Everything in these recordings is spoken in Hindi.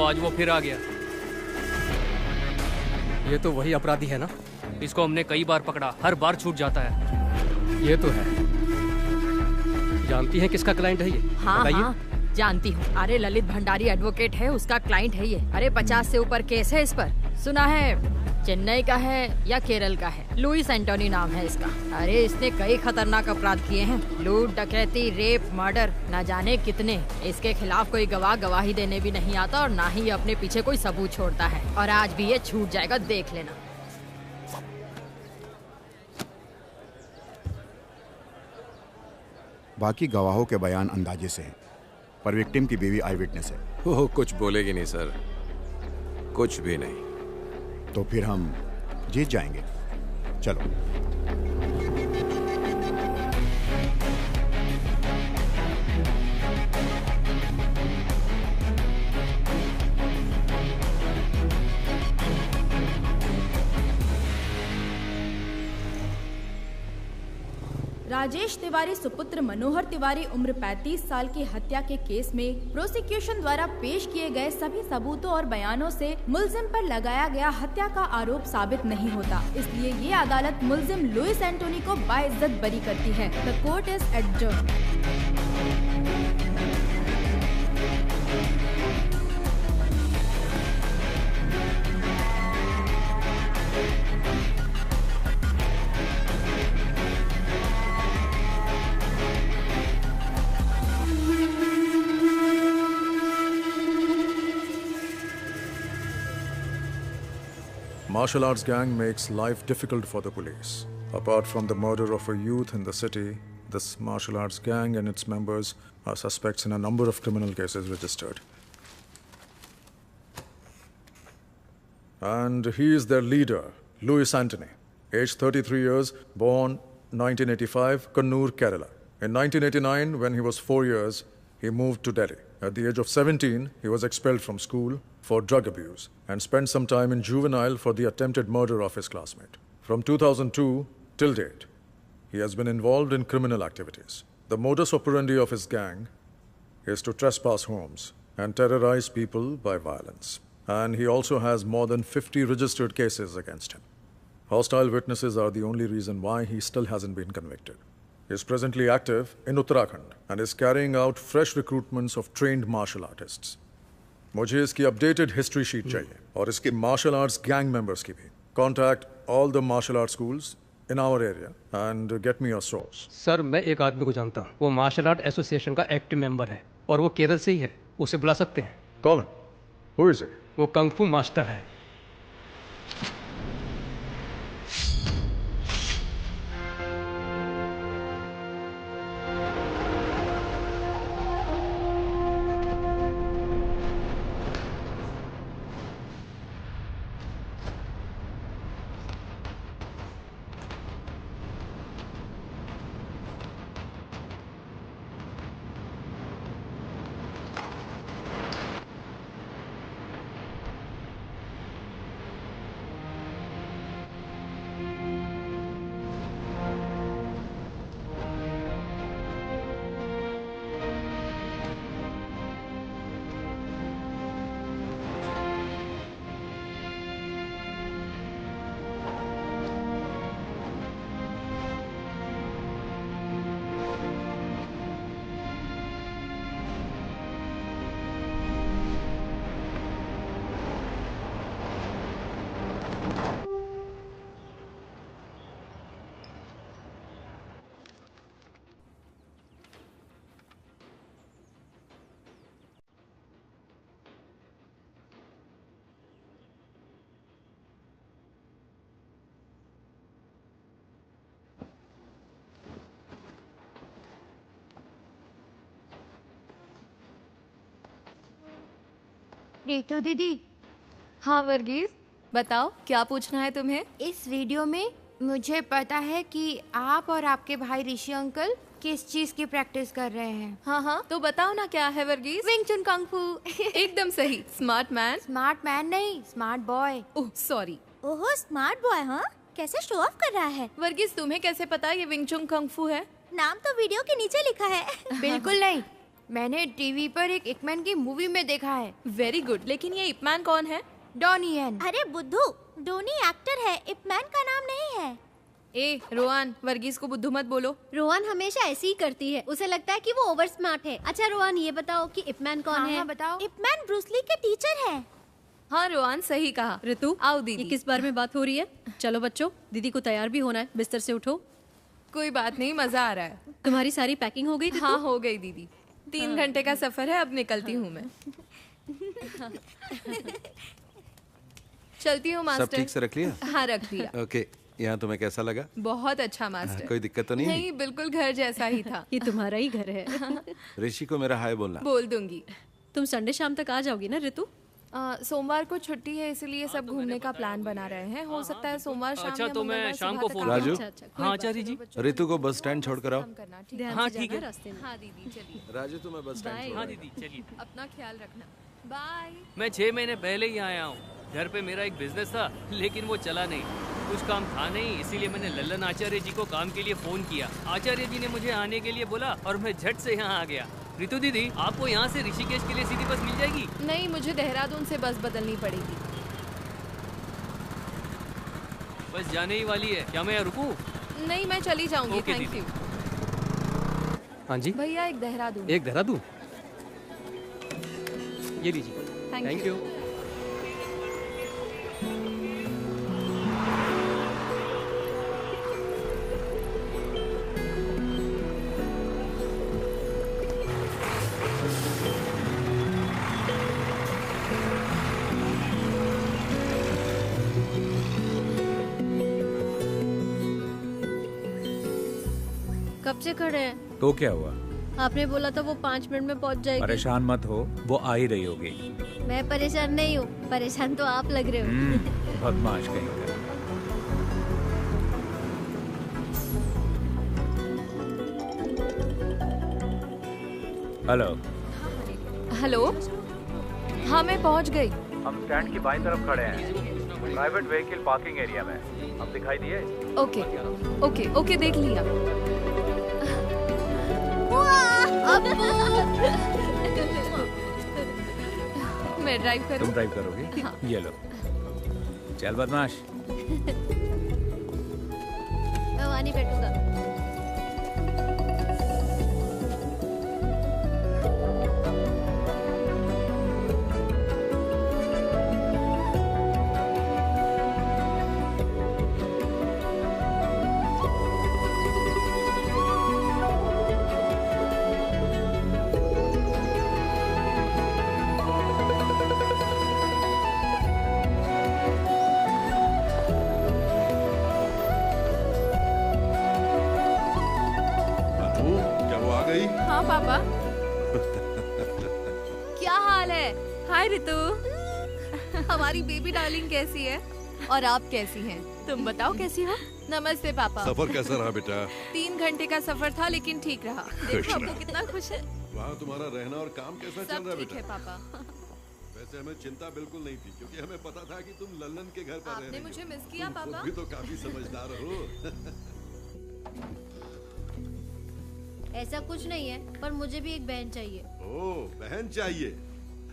आज वो फिर आ गया। ये तो वही अपराधी है ना? इसको हमने कई बार पकड़ा, हर बार छूट जाता है। ये तो है। जानती हैं किसका क्लाइंट है ये? हाँ हाँ जानती हूँ। अरे ललित भंडारी एडवोकेट है, उसका क्लाइंट है ये। अरे 50 से ऊपर केस है इस पर। सुना है चेन्नई का है या केरल का है। लुइस एंटोनी नाम है इसका। अरे इसने कई खतरनाक अपराध किए हैं, लूट, डकैती, रेप, मर्डर, न जाने कितने। इसके खिलाफ कोई गवाह गवाही देने भी नहीं आता और ना ही अपने पीछे कोई सबूत छोड़ता है। और आज भी ये छूट जाएगा, देख लेना। बाकी गवाहों के बयान अंदाजे से हैं, पर विक्टिम की बीवी आई विटनेस है। वो कुछ बोलेगी नहीं सर, कुछ भी नहीं। तो फिर हम जीत जाएंगे। चलो। राजेश तिवारी सुपुत्र मनोहर तिवारी उम्र 35 साल की हत्या के केस में प्रोसिक्यूशन द्वारा पेश किए गए सभी सबूतों और बयानों से मुलजिम पर लगाया गया हत्या का आरोप साबित नहीं होता। इसलिए ये अदालत मुलजिम लुइस एंटोनी को बाइज्जत बरी करती है। The court is adjourned. Martial arts gang makes life difficult for the police. Apart from the murder of a youth in the city, this martial arts gang and its members are suspects in a number of criminal cases registered. And he is their leader, Louis Antony, aged 33 years, born 1985, Kannur, Kerala. In 1989, when he was 4 years, he moved to Delhi. At the age of 17, he was expelled from school for drug abuse and spent some time in juvenile for the attempted murder of his classmate. From 2002 till date, he has been involved in criminal activities. The modus operandi of his gang is to trespass homes and terrorize people by violence. And he also has more than 50 registered cases against him. Hostile witnesses are the only reason why he still hasn't been convicted. He is presently active in Uttarakhand and is carrying out fresh recruitments of trained martial artists. मुझे इसकी अपडेटेड हिस्ट्री शीट चाहिए और इसके मार्शल आर्ट्स गैंग मेंबर्स की भी. Contact all the martial art schools in our area and get me your source. Sir मैं एक आदमी को जानता हूँ, वो मार्शल आर्ट एसोसिएशन का एक्टिव मेंबर है और वो केरल से ही है. उसे बुला सकते हैं. कौन? Who is it? वो कंग फू मास्टर है. रीतू दीदी। हाँ वर्गीस, बताओ क्या पूछना है तुम्हें? इस वीडियो में मुझे पता है कि आप और आपके भाई ऋषि अंकल किस चीज की प्रैक्टिस कर रहे हैं। हाँ हाँ तो बताओ ना क्या है वर्गीस? विंग चुन कंग फू। एकदम सही। Smart man? स्मार्ट मैन नहीं, स्मार्ट बॉय। Oh sorry. ओहो स्मार्ट बॉय, हाँ कैसे शो ऑफ कर रहा है। वर्गीस तुम्हें कैसे पता ये विंग चुन कंग फू है? नाम तो वीडियो के नीचे लिखा है। बिल्कुल नहीं, मैंने टीवी पर एक इकमैन की मूवी में देखा है। वेरी गुड, लेकिन ये इपमैन कौन है? Donnie Yen. अरे बुद्धू, डोनी एक्टर है, इपमैन का नाम नहीं है। ए रोहन, वर्गीस को बुद्धू मत बोलो। रोहन हमेशा ऐसी ही करती है, उसे लगता है कि वो ओवर स्मार्ट है। अच्छा रोहन, ये बताओ कि इपमैन कौन है? हाँ, बताओ। इपमैन ब्रूस ली के टीचर है। हाँ रोहन, सही कहा। ऋतु, आओ दीदी। ये किस बारे में बात हो रही है? चलो बच्चों, दीदी को तैयार भी होना है, बिस्तर से उठो। कोई बात नहीं, मजा आ रहा है। तुम्हारी सारी पैकिंग हो गई? हाँ हो गई दीदी, 3 घंटे का सफर है, अब निकलती हूँ मैं। चलती हूँ मास्टर। सब ठीक से रख लिया? हाँ रख लिया। ओके, यहाँ तुम्हें कैसा लगा? बहुत अच्छा मास्टर। कोई दिक्कत तो नहीं? नहीं, बिल्कुल घर जैसा ही था। ये तुम्हारा ही घर है। ऋषि को मेरा हाय बोलना। बोल दूंगी। तुम संडे शाम तक आ जाओगी ना ऋतु? सोमवार को छुट्टी है, इसलिए सब घूमने का प्लान बना रहे हैं। हो सकता है सोमवार शाम अच्छा, या तो मैं मंगलवार शाम सुबह को तक फोन आ राजू? जाऊं। हाँ आचार्य जी। ऋतु को बस स्टैंड छोड़ कर आओ। करना, ठीक ध्यान हाँ, से ठीक जाना है। रास्ते में। हाँ दीदी चलिए। राजू तुम्हें बस स्टैंड छोड़ हाँ आओ। दीदी चलिए। अपना ख्याल रखना। बाय। मैं 6 महीने पहले ही आया हूँ। घर पे मेरा एक बिजनेस था, लेकिन वो चला नहीं, कुछ काम था नहीं, इसीलिए मैंने लल्लन आचार्य जी को काम के लिए फोन किया। आचार्य जी ने मुझे आने के लिए बोला और मैं झट से यहाँ आ गया। ऋतु दीदी, आपको यहाँ से ऋषिकेश के लिए सीधी बस मिल जाएगी? नहीं, मुझे देहरादून से बस बदलनी पड़ेगी। बस जाने ही वाली है, क्या मैं यहाँ रुकूं? नहीं, मैं चली जाऊंगी। ओके, थैंक दीदी। यू हाँ जी, भैया। एक देहरादून। एक देहरादून, ये लीजिए। Thank you. कब से खड़े हैं? तो क्या हुआ? आपने बोला था वो 5 मिनट में पहुंच जाएगी। परेशान मत हो, वो आ ही रही होगी। मैं परेशान नहीं हूँ, परेशान तो आप लग रहे हो। बदमाश कहीं का। हेलो। हेलो। हाँ मैं पहुंच गई। हम स्टैंड की बाईं तरफ खड़े हैं, प्राइवेट व्हीकल पार्किंग एरिया में। हम दिखाई दिए? ओके ओके ओके, देख लिया। मैं ड्राइव करूं? तुम ड्राइव करोगी? हाँ। ये लो। चल बदमाश। मैं वहाँ नहीं बैठूंगा। हाँ पापा। क्या हाल है? हाय रितु। हमारी बेबी डार्लिंग कैसी है? और आप कैसी हैं? तुम बताओ कैसी हो? नमस्ते पापा। सफर कैसा रहा बेटा? 3 घंटे का सफर था, लेकिन ठीक रहा। देखो आपको कितना खुश है। वहाँ तुम्हारा रहना और काम कैसा चल रहा है ठीक बेटा? है पापा। वैसे हमें चिंता बिल्कुल नहीं थी, क्योंकि हमें पता था कि तुम लल्लन के घर पर रह आपने रही हो। मुझे मिस किया तुम खुद पापा? भी तो काफी समझदार हो। ऐसा कुछ नहीं है, पर मुझे भी एक बहन चाहिए। ओह, बहन चाहिए?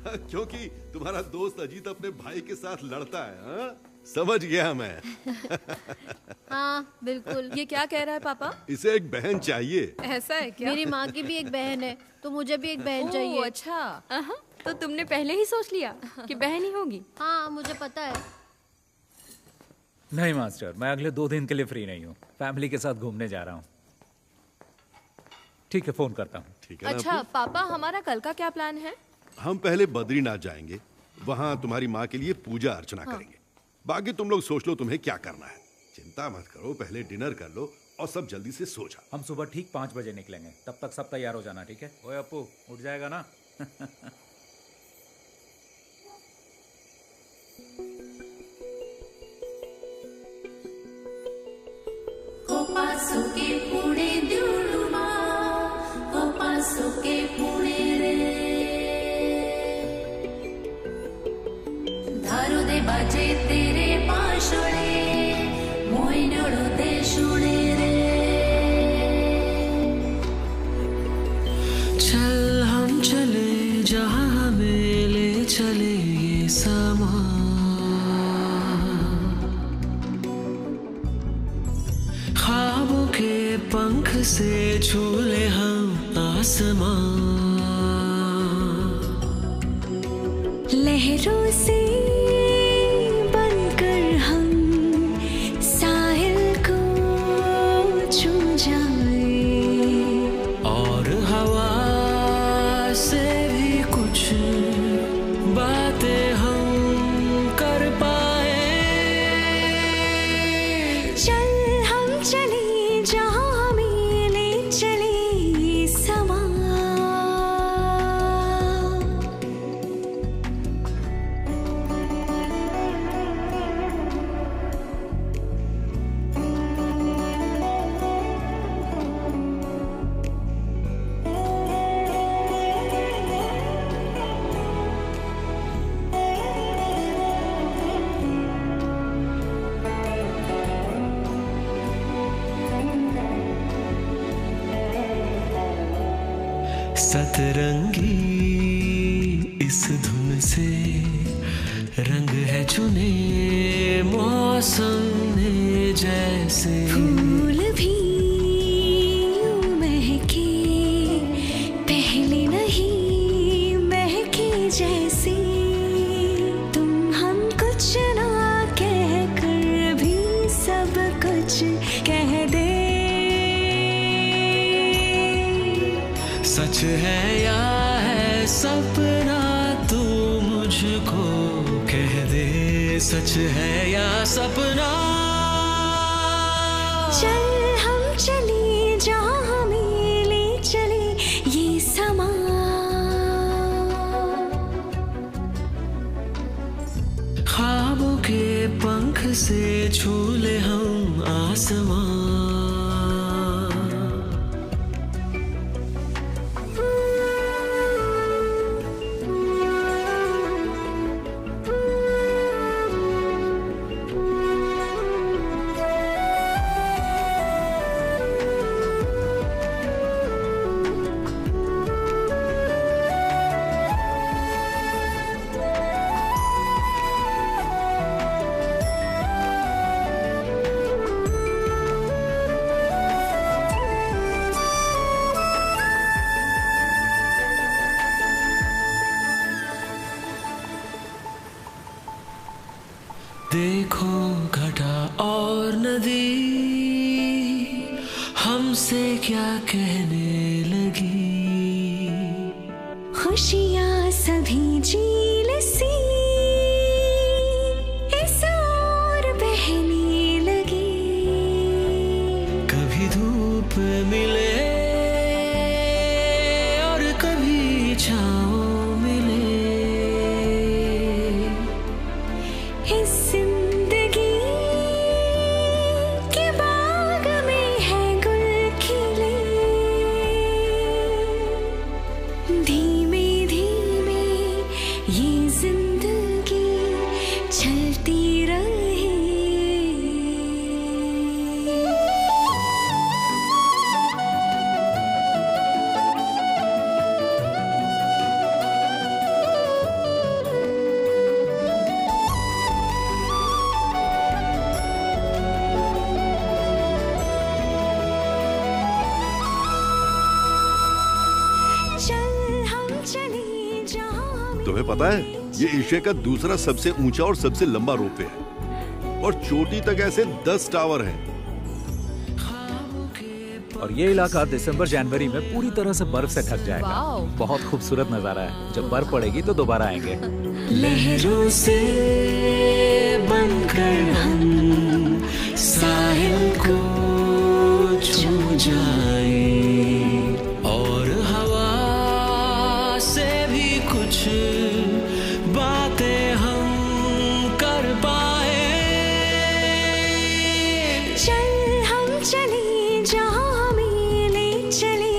क्योंकि तुम्हारा दोस्त अजीत अपने भाई के साथ लड़ता है। हाँ? समझ गया मैं। हाँ बिल्कुल। ये क्या कह रहा है पापा? इसे एक बहन चाहिए। ऐसा है क्या? मेरी माँ की भी एक बहन है, तो मुझे भी एक बहन चाहिए। अच्छा, तो तुमने पहले ही सोच लिया कि बहन ही होगी? हाँ मुझे पता है। नहीं मास्टर, मैं अगले 2 दिन के लिए फ्री नहीं हूँ। फैमिली के साथ घूमने जा रहा हूँ। ठीक है, फोन करता हूँ। ठीक है ना? अच्छा पापा, हमारा कल का क्या प्लान है? हम पहले बद्रीनाथ जाएंगे, वहाँ तुम्हारी माँ के लिए पूजा अर्चना करेंगे। बाकी तुम लोग सोच लो तुम्हें क्या करना है। चिंता मत करो, पहले डिनर कर लो और सब जल्दी से सो जाओ। हम सुबह ठीक 5 बजे निकलेंगे, तब तक सब तैयार हो जाना, ठीक है? ओए अपू, उठ जाएगा ना? बाजे तेरे पाशुळे मोइनळो दे शुणे रे चल हम आसमां, ख्वाबों के पंख से झूले हम आसमां, लहरों से बनकर हम साहिल को छू जाए, और हवा से भी कुछ बातें हम कर पाए। चल हम चले जहाँ हमें ले चले ये समा, सतरंगी इस धुन से रंग है चुने मौसम ने जैसे, फूल भी यूं महके पहले नहीं महके जैसे, तुम हम कुछ ना कह कर भी सब कुछ कह दे। सच है या है सपना तू मुझको कह दे, सच है या सपना। चल हम चले जहाँ हमें ले चले ये समा, ख्वाबों के पंख से झूले हम आसमां, देखो घटा और नदी हमसे क्या कहने लगी, खुशियाँ सभी झील सी इस ओर बहने लगी, कभी धूप मिले और कभी छाँव मिले, इस जिंदगी के बाग में है गुल खिले, धीमे धीमे ये जिंदगी चलती रहे। तुम्हें पता है ये एशिया का दूसरा सबसे ऊंचा और सबसे लंबा रोपवे है, और चोटी तक ऐसे 10 टावर हैं। और ये इलाका दिसंबर जनवरी में पूरी तरह से बर्फ से ढक जाएगा। वाओ। बहुत खूबसूरत नजारा है। जब बर्फ पड़ेगी तो दोबारा आएंगे। लहरों से बनकर हम साहिल को छू जाए, और हवा से भी कुछ बातें हम कर पाए। चल हम चले जहाँ हमें ले चले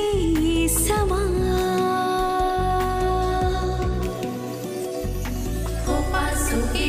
ये समा, हो पासों के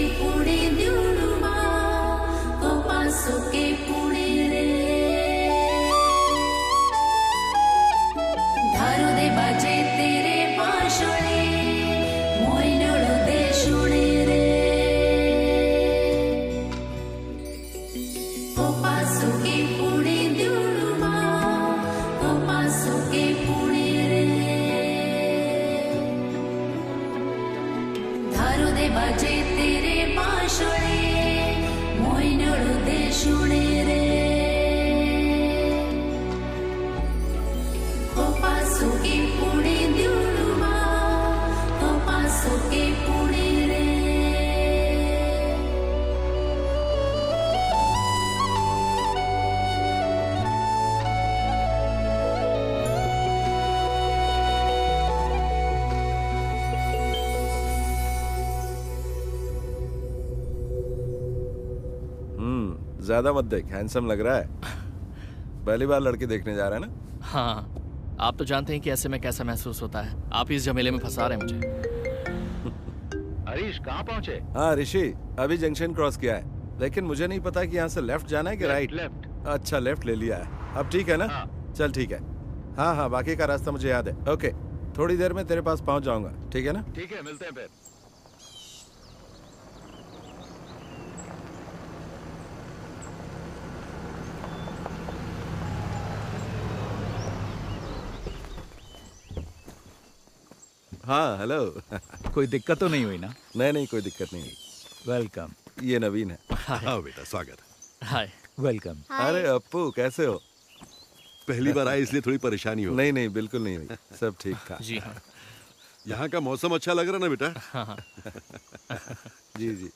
ज्यादा मत देख, हैंडसम लग रहा है। पहली बार लड़की देखने जा रहा है ना? हाँ, आप तो जानते हैं कि ऐसे में कैसा महसूस होता है। आप इस झमेले में फंसा रहे हैं मुझे। हरीश कहाँ पहुँचे? हाँ ऋषि, अभी जंक्शन क्रॉस किया है, लेकिन मुझे नहीं पता कि यहाँ से लेफ्ट जाना है कि राइट। लेफ्ट। अच्छा, लेफ्ट ले लिया है। अब ठीक है ना? हाँ। चल ठीक है। हाँ हाँ, बाकी का रास्ता मुझे याद है। ओके, थोड़ी देर में तेरे पास पहुँच जाऊंगा, ठीक है ना? ठीक है, मिलते हैं फिर। हाँ हेलो। कोई दिक्कत तो नहीं हुई ना? नहीं नहीं, कोई दिक्कत नहीं हुई। वेलकम। ये नवीन है। हाँ बेटा, स्वागत है। हाय। वेलकम। अरे अप्पू, कैसे हो? पहली बार आए इसलिए थोड़ी परेशानी हो। नहीं नहीं, बिल्कुल नहीं हुई, सब ठीक था। जी हाँ। यहाँ का मौसम अच्छा लग रहा ना बेटा? हाँ। जी जी।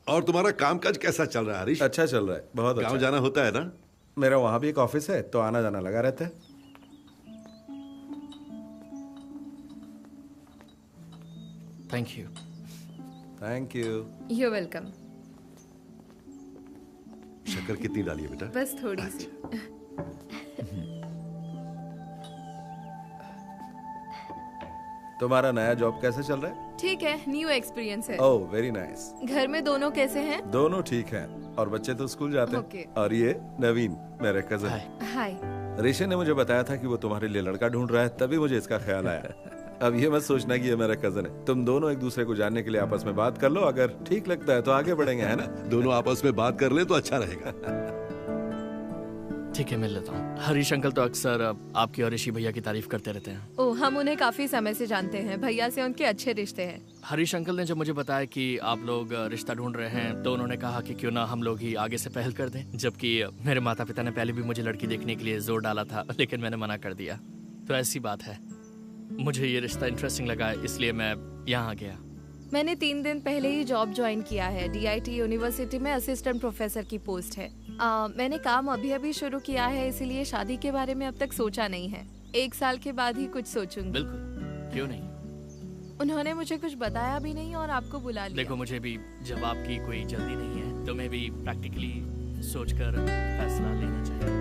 और तुम्हारा कामकाज कैसा चल रहा है हरीश? अच्छा चल रहा है, बहुत अच्छा। गाँव जाना होता है ना? मेरा वहाँ भी एक ऑफिस है, तो आना जाना लगा रहता है। Thank you. Thank you. You welcome. शक्कर कितनी डाली है बेटा? बस थोड़ी सी। तुम्हारा नया जॉब कैसे चल रहा है? ठीक है, न्यू एक्सपीरियंस है। Oh very nice. घर में दोनों कैसे हैं? दोनों ठीक हैं, और बच्चे तो स्कूल जाते हैं। Okay. और ये नवीन, मेरे कजन। हाय। ऋषि ने मुझे बताया था कि वो तुम्हारे लिए लड़का ढूंढ रहा है, तभी मुझे इसका ख्याल आया। अब ये मत सोचना कि ये मेरा कजन है। तुम दोनों एक दूसरे को जानने के लिए आपस में बात कर लो, अगर ठीक लगता है तो आगे बढ़ेंगे, है ना? दोनों आपस में बात कर ले तो अच्छा रहेगा। ठीक है, मिल लेता हूँ। हरीश अंकल तो अक्सर आपकी और ऋषि भैया की तारीफ करते रहते हैं। ओह, हम उन्हें काफी समय से जानते हैं। भैया से उनके अच्छे रिश्ते हैं। हरीश अंकल ने जब मुझे बताया कि आप लोग रिश्ता ढूंढ रहे हैं, तो उन्होंने कहा कि क्यों ना हम लोग ही आगे से पहल कर दें। जबकि मेरे माता पिता ने पहले भी मुझे लड़की देखने के लिए जोर डाला था, लेकिन मैंने मना कर दिया। तो ऐसी बात है, मुझे ये रिश्ता इंटरेस्टिंग लगा, इसलिए मैं यहाँ आ गया। मैंने 3 दिन पहले ही जॉब ज्वाइन किया है। DIT यूनिवर्सिटी में असिस्टेंट प्रोफेसर की पोस्ट है। मैंने काम अभी शुरू किया है, इसीलिए शादी के बारे में अब तक सोचा नहीं है। 1 साल के बाद ही कुछ सोचूंगी। बिल्कुल, क्यों नहीं। उन्होंने मुझे कुछ बताया भी नहीं और आपको बुला लिया। देखो, मुझे भी जब आपकी कोई जल्दी नहीं है, तो मैं भी प्रैक्टिकली सोचकर फैसला लेना चाहिए।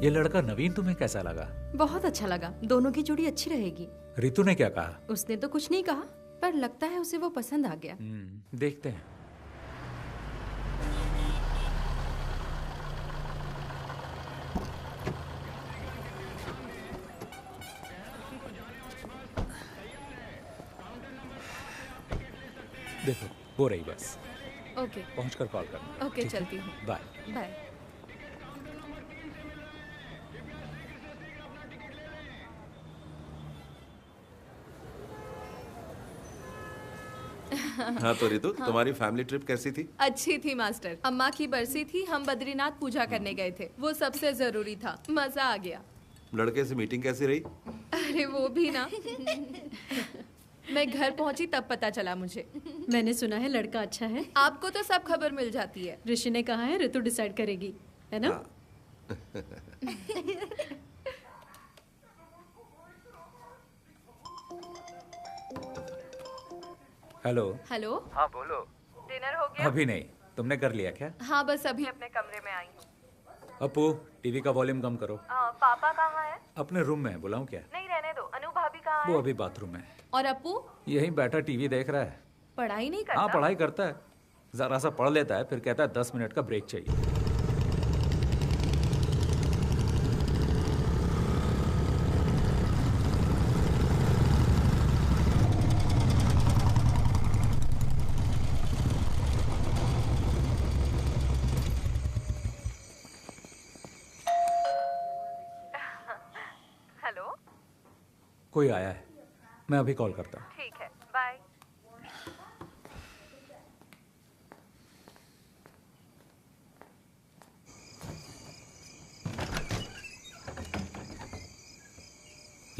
ये लड़का नवीन तुम्हें कैसा लगा? बहुत अच्छा लगा। दोनों की जोड़ी अच्छी रहेगी। रितु ने क्या कहा? उसने तो कुछ नहीं कहा, पर लगता है उसे वो पसंद आ गया। देखते हैं। देखो, हो रही बस। ओके। पहुंचकर कॉल करना। ओके, चलती हूँ। बाय। बाय। हाँ तो रितु, तुम्हारी फैमिली ट्रिप कैसी थी? अच्छी थी मास्टर। अम्मा की बरसी थी, हम बद्रीनाथ पूजा करने गए थे। वो सबसे जरूरी था। मजा आ गया। लड़के से मीटिंग कैसी रही? अरे वो भी ना। मैं घर पहुंची तब पता चला मुझे। मैंने सुना है लड़का अच्छा है। आपको तो सब खबर मिल जाती है। ऋषि ने कहा है ऋतु डिसाइड करेगी, है ना? हेलो। हेलो। हाँ बोलो। डिनर हो गया? अभी नहीं। तुमने कर लिया क्या? हाँ, बस अभी अपने कमरे में आई हूँ। अपू, टीवी का वॉल्यूम कम करो। पापा कहाँ है? अपने रूम में है, बुलाऊं क्या? नहीं, रहने दो। अनु भाभी कहाँ है? वो अभी बाथरूम में। और अपू? यहीं बैठा टीवी देख रहा है। पढ़ाई नहीं करता? हाँ, पढ़ाई करता है। जरा सा पढ़ लेता है, फिर कहता है 10 मिनट का ब्रेक चाहिए। कोई आया है। मैं अभी कॉल करता हूँ। ठीक है, बाय।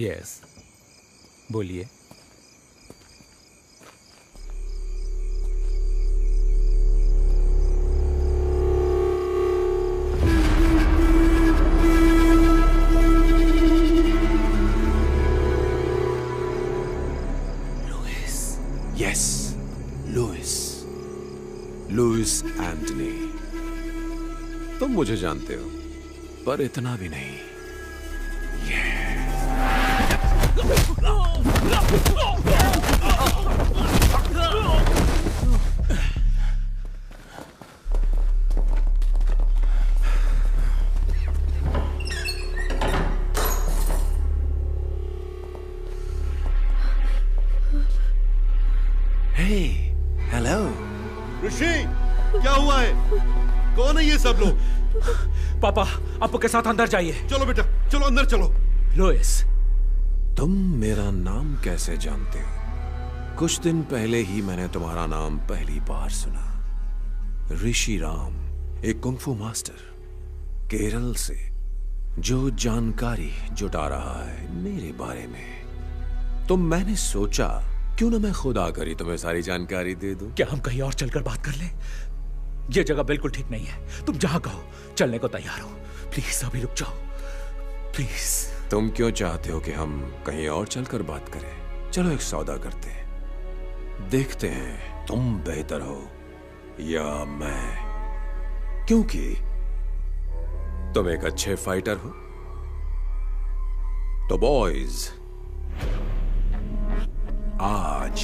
यस, बोलिए। Yes, Louis Antony. तुम मुझे जानते हो, पर इतना भी नहीं। हेलो ऋषि, क्या हुआ है? कौन है ये सब लोग? पापा, अप्पू के साथ अंदर जाइए। चलो बेटा, चलो अंदर चलो। लुइस, तुम मेरा नाम कैसे जानते हो? कुछ दिन पहले ही मैंने तुम्हारा नाम पहली बार सुना। ऋषि राम, एक कुंग-फू मास्टर केरल से, जो जानकारी जुटा रहा है मेरे बारे में। तो मैंने सोचा क्यों ना मैं खुद आकर ही तुम्हें सारी जानकारी दे दूं। क्या हम कहीं और चलकर बात कर लें? यह जगह बिल्कुल ठीक नहीं है। तुम जहां कहो चलने को तैयार हो। प्लीज अभी रुक जाओ, प्लीज। तुम क्यों चाहते हो कि हम कहीं और चलकर बात करें? चलो एक सौदा करते हैं, देखते हैं तुम बेहतर हो या मैं, क्योंकि तुम एक अच्छे फाइटर हो। तो बॉयज, आज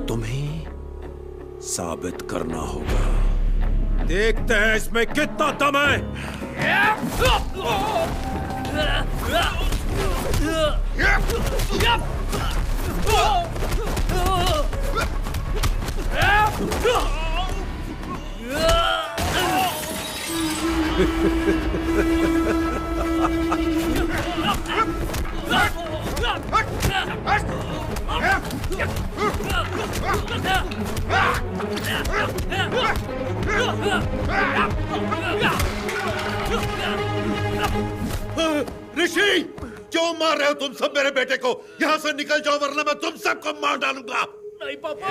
तुम्हें साबित करना होगा। देखते हैं इसमें कितना दम है। ऋषि, क्यों मार रहे हो तुम सब मेरे बेटे को? यहाँ से निकल जाओ वरना मैं तुम सबको मार डालूंगा। नहीं पापा।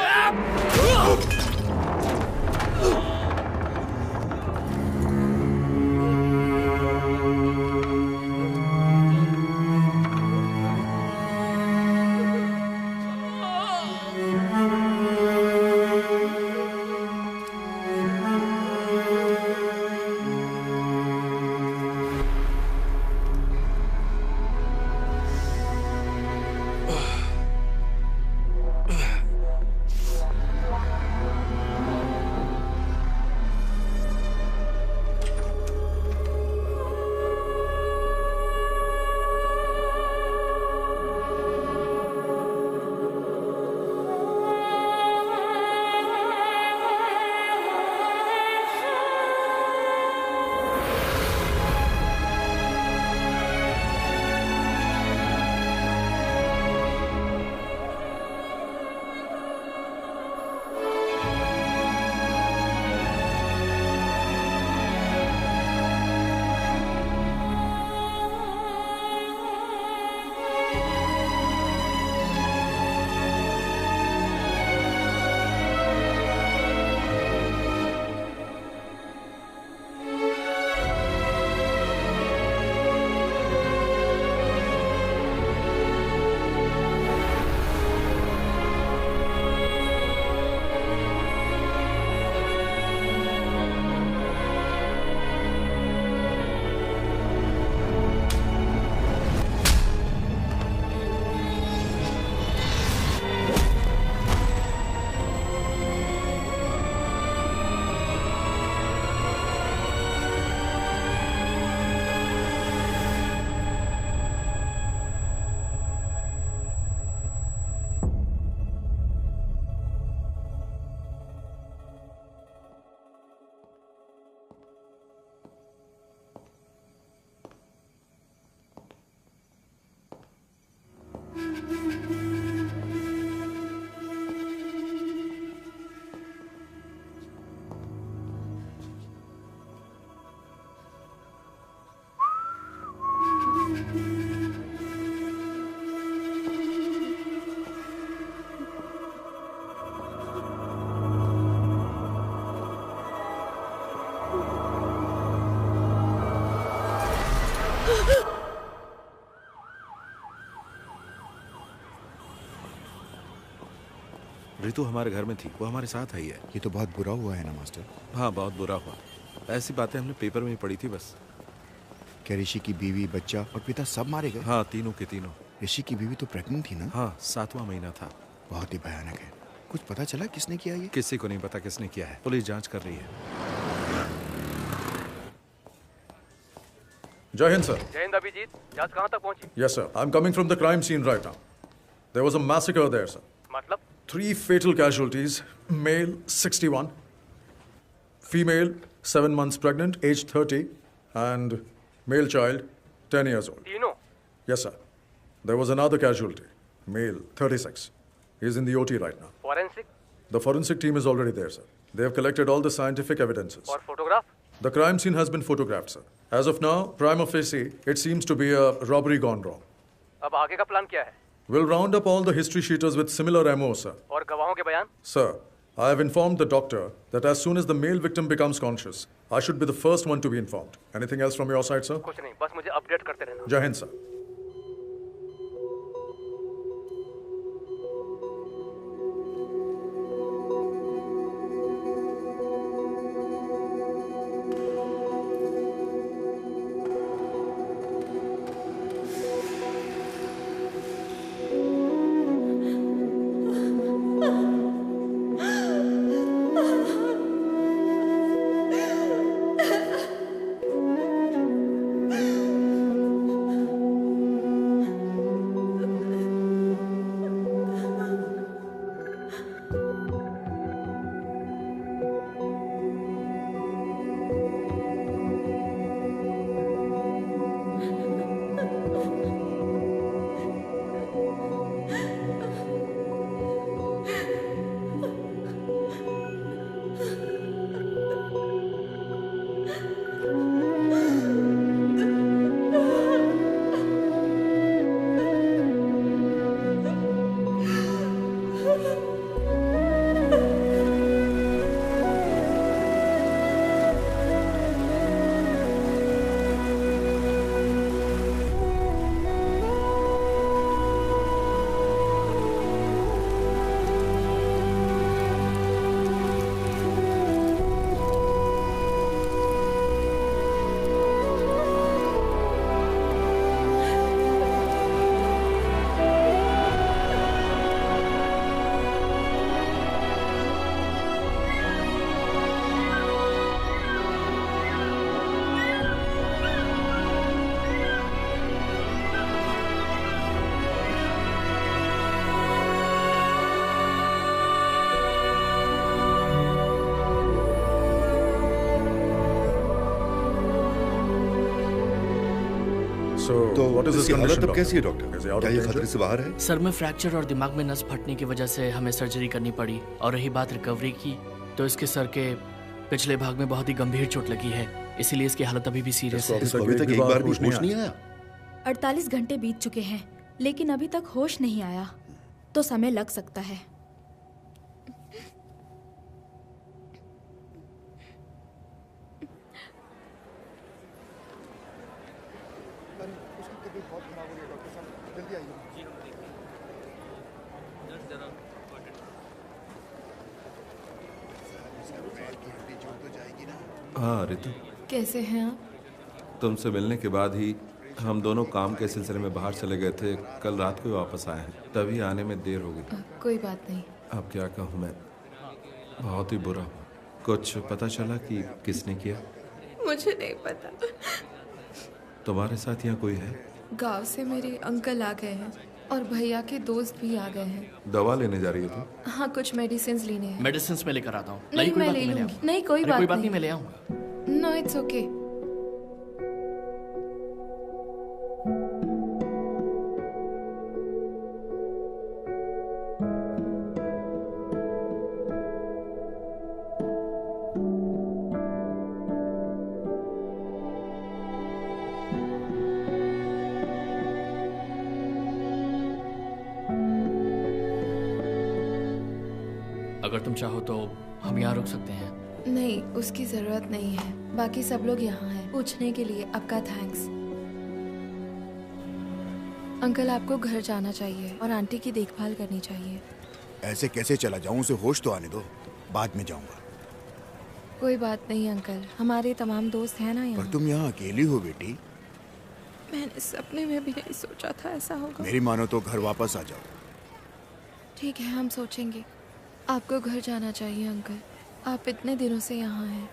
ऋतु हमारे घर में थी, वो हमारे साथ आई है। ये तो बहुत बुरा हुआ है ना मास्टर। हाँ, बहुत बुरा हुआ। ऐसी बातें हमने पेपर में ही पढ़ी थी बस। क्या ऋषि की बीवी, बच्चा और पिता सब मारे गए? हाँ, तीनों के तीनों। ऋषि की बीवी तो प्रेग्नेंट थी ना? हाँ, 7वां महीना था। बहुत ही भयानक है। कुछ पता चला किसने किया ये? किसी को नहीं पता किसने किया है, पुलिस जांच कर रही है। जय हिंद सर। जय हिंद अभिजीत, जांच कहाँ तक पहुंची? Yes sir, I'm coming from the crime scene right now. There was a massacre there sir. मतलब? 3 fatal casualties, male 61, female 7 months pregnant, age 30, and male child 10 years old. तीनों? Yes sir. There was another casualty, male 36. He's in the OT right now. Forensic? The forensic team is already there, sir. They have collected all the scientific evidences. और photograph? The crime scene has been photographed, sir. As of now, prima facie, it seems to be a robbery gone wrong. अब आगे का प्लान क्या है? We'll round up all the history sheeters with similar MO, sir. और गवाहों के बयान? Sir, I have informed the doctor that as soon as the male victim becomes conscious, I should be the first one to be informed. Anything else from your side, sir? कुछ नहीं, बस मुझे अपडेट करते रहना। Jai Hind, sir. तो what is his इसकी हालत condition, अब कैसी है doctor? Doctor? Is he out क्या of ये danger? खतरे से बाहर है? सर में फ्रैक्चर और दिमाग में नस फटने की वजह से हमें सर्जरी करनी पड़ी। और रही बात रिकवरी की, तो इसके सर के पिछले भाग में बहुत ही गंभीर चोट लगी है, इसीलिए इसकी हालत अभी भी सीरियस है। इसको अभी तक एक बार भी होश नहीं आया? 48 घंटे बीत चुके हैं, लेकिन अभी तक होश नहीं आया, तो समय लग सकता है। हाँ ऋतु, कैसे हैं आप? तुमसे मिलने के बाद ही हम दोनों काम के सिलसिले में बाहर चले गए थे। कल रात को वापस आए हैं, तभी आने में देर हो गई। कोई बात नहीं। अब क्या कहूँ मैं, बहुत ही बुरा हुआ। कुछ पता चला कि किसने किया? मुझे नहीं पता। तुम्हारे साथ यहाँ कोई है? गांव से मेरे अंकल आ गए हैं और भैया के दोस्त भी आ गए हैं। दवा लेने जा रही हो तुम? हाँ, कुछ मेडिसिन लेने हैं। मेडिसिन में लेकर आता हूँ। नहीं, मैं ले लूंगी। नहीं, कोई बात नहीं, मैं ले आऊंगा। No, it's okay. अगर तुम चाहो तो हम यहाँ रुक सकते हैं। नहीं, उसकी जरूरत नहीं है। बाकी सब लोग यहाँ हैं। पूछने के लिए आपका थैंक्स। अंकल, आपको घर जाना चाहिए और आंटी की देखभाल करनी चाहिए। ऐसे कैसे चला जाऊं? उसे होश तो आने दो, बाद में जाऊंगा। कोई बात नहीं अंकल, हमारे तमाम दोस्त हैं ना यहाँ। पर तुम यहाँ अकेली हो बेटी। मैंने सपने में भी नहीं सोचा था ऐसा होगा। मेरी मानो तो घर वापस आ जाओ। ठीक है, हम सोचेंगे। आपको घर जाना चाहिए अंकल, आप इतने दिनों से यहाँ हैं।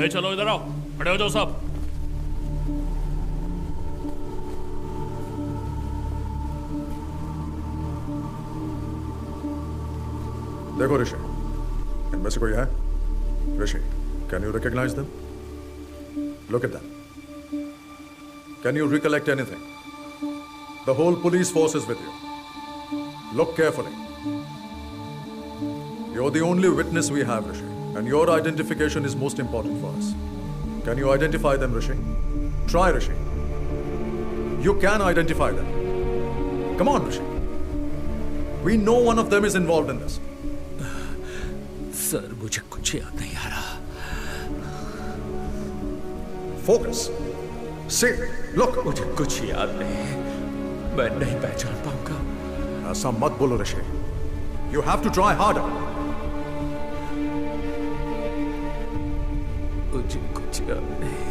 चलो इधर आओ, खड़े हो जाओ सब। देखो ऋषि, इनमें से कोई है? Rishi, can you recognise them? Look at them. Can you recollect anything? The whole police force is with you. Look carefully. You're the only witness we have, Rishi, and your identification is most important for us. Can you identify them, Rishi? Try, Rishi. You can identify them. Come on, Rishi. We know one of them is involved in this. Sir, मुझे कुछ याद नहीं आ रहा। Focus. See, look. मुझे कुछ याद नहीं, मैं नहीं पहचान पाऊंगा। ऐसा मत बोलो ऋषि। You have to try harder. मुझे कुछ याद नहीं।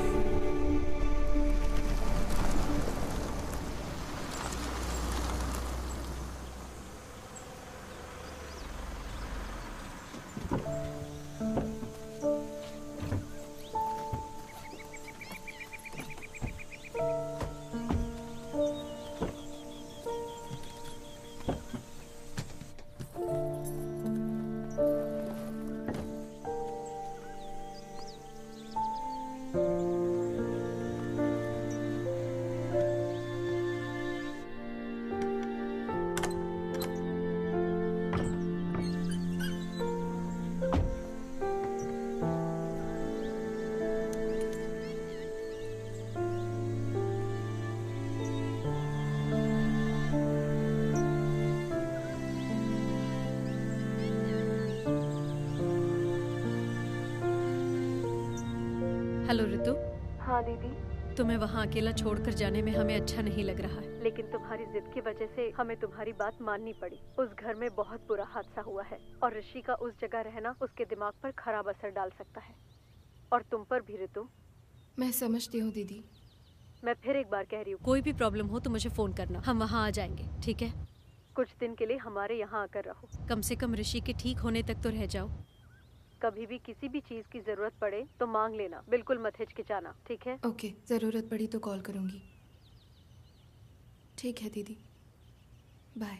हेलो ऋतु। हाँ दीदी। तुम्हें वहाँ अकेला छोड़कर जाने में हमें अच्छा नहीं लग रहा है, लेकिन तुम्हारी जिद की वजह से हमें तुम्हारी बात माननी पड़ी। उस घर में बहुत बुरा हादसा हुआ है और ऋषि का उस जगह रहना उसके दिमाग पर खराब असर डाल सकता है, और तुम पर भी ऋतु। मैं समझती हूँ दीदी। मैं फिर एक बार कह रही हूँ, कोई भी प्रॉब्लम हो तो मुझे फोन करना, हम वहाँ आ जाएंगे, ठीक है? कुछ दिन के लिए हमारे यहाँ आकर रहो, कम से कम ऋषि के ठीक होने तक तो रह जाओ। कभी भी किसी भी चीज की जरूरत पड़े तो मांग लेना, बिल्कुल मत हिचकिचाना, ठीक है? ओके, जरूरत पड़ी तो कॉल करूंगी। ठीक है दीदी, बाय।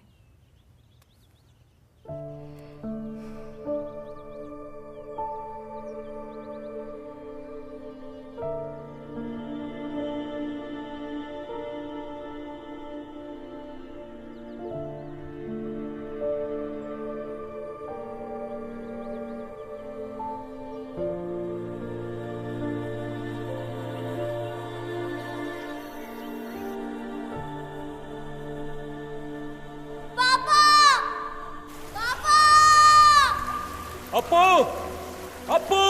अप्पू, अप्पू,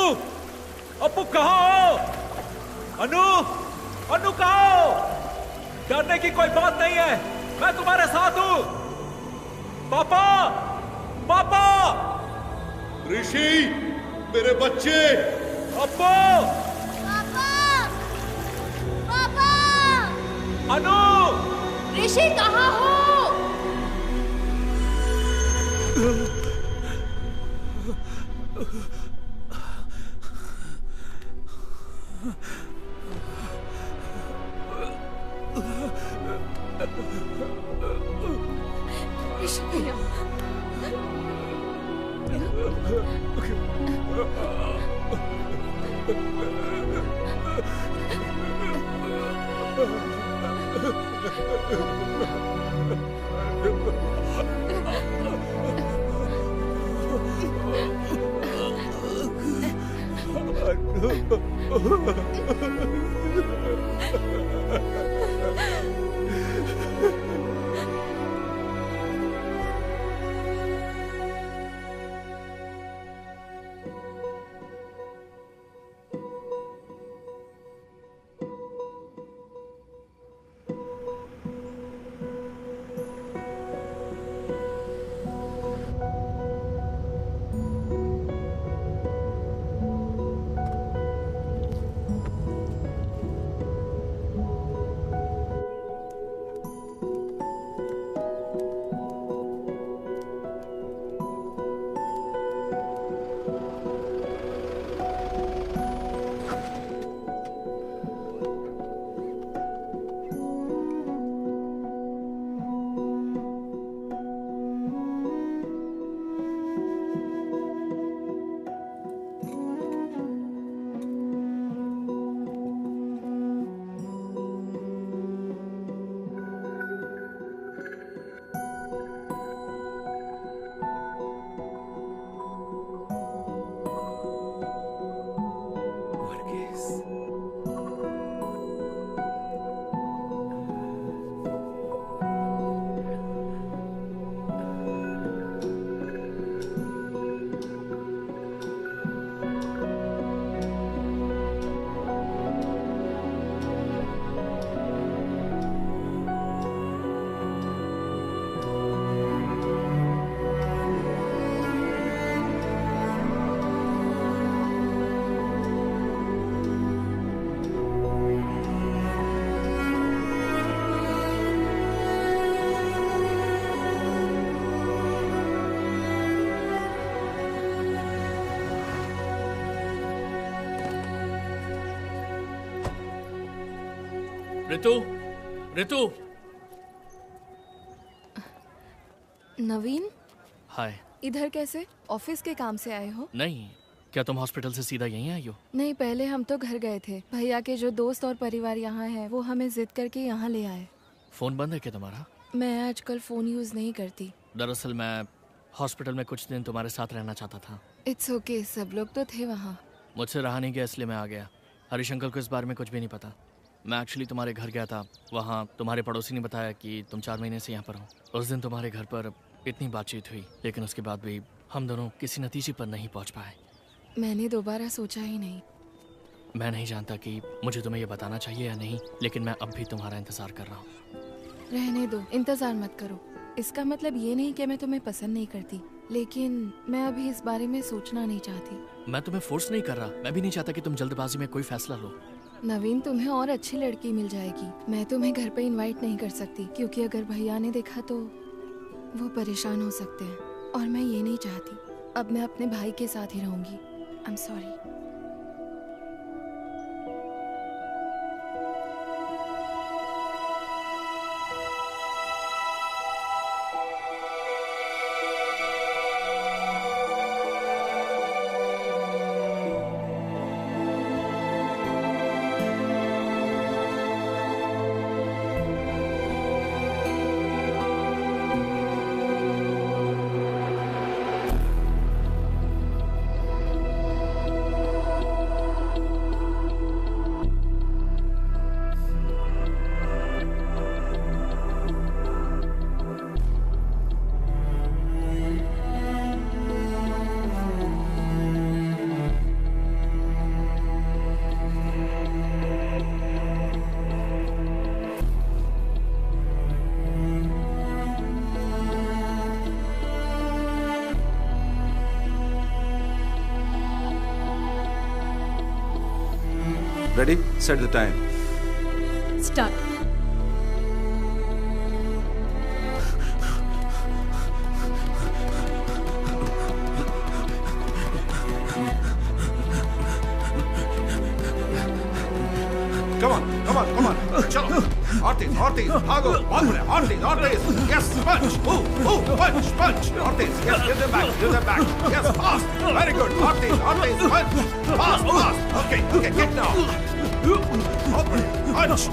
अप्पू कहाँ हो? अनु, अनु कहाँ हो? डरने की कोई बात नहीं है, मैं तुम्हारे साथ हूँ। पापा, पापा, ऋषि, मेरे बच्चे, अप्पू, पापा, अनु, ऋषि कहाँ हो? ऋषि भैया, ऋतु, ऋतु। नवीन, हाय। इधर कैसे? ऑफिस के काम से आए हो? नहीं, क्या तुम हॉस्पिटल से सीधा यहीं आई हो? नहीं, पहले हम तो घर गए थे। भैया के जो दोस्त और परिवार यहाँ है वो हमें जिद करके यहाँ ले आए। फोन बंद है क्या तुम्हारा? मैं आजकल फोन यूज नहीं करती। दरअसल मैं हॉस्पिटल में कुछ दिन तुम्हारे साथ रहना चाहता था। इट्स ओके, सब लोग तो थे वहाँ। मुझसे रहा नहीं गया इसलिए मैं आ गया। हरीश अंकल को इस बारे में कुछ भी नहीं पता। मैं एक्चुअली तुम्हारे घर गया था। वहाँ तुम्हारे पड़ोसी ने बताया कि तुम 4 महीने से यहाँ पर हो। उस दिन तुम्हारे घर पर इतनी बातचीत हुई, लेकिन उसके बाद भी हम दोनों किसी नतीजे पर नहीं पहुँच पाए। मैंने दोबारा सोचा ही नहीं। मैं नहीं जानता कि मुझे तुम्हें ये बताना चाहिए या नहीं, लेकिन मैं अब भी तुम्हारा इंतजार कर रहा हूँ। रहने दो, इंतजार मत करो। इसका मतलब ये नहीं कि मैं तुम्हें पसंद नहीं करती, लेकिन मैं अभी इस बारे में सोचना नहीं चाहती। मैं तुम्हें फोर्स नहीं कर रहा। मैं भी नहीं चाहता कि तुम जल्दबाजी में कोई फैसला लो। नवीन, तुम्हें और अच्छी लड़की मिल जाएगी। मैं तुम्हें घर पे इनवाइट नहीं कर सकती, क्योंकि अगर भैया ने देखा तो वो परेशान हो सकते हैं, और मैं ये नहीं चाहती। अब मैं अपने भाई के साथ ही रहूंगी। I am sorry. Ready? Set the time. Start. Come on, come on, come on. Chalo. Ortiz, Ortiz, भागो, भागो, Ortiz, Ortiz. Yes, punch. Punch, punch. Ortiz, yes, give them back. Yes, fast. Very good. Ortiz, Ortiz, punch. Fast. Okay, kick now. Open, punch.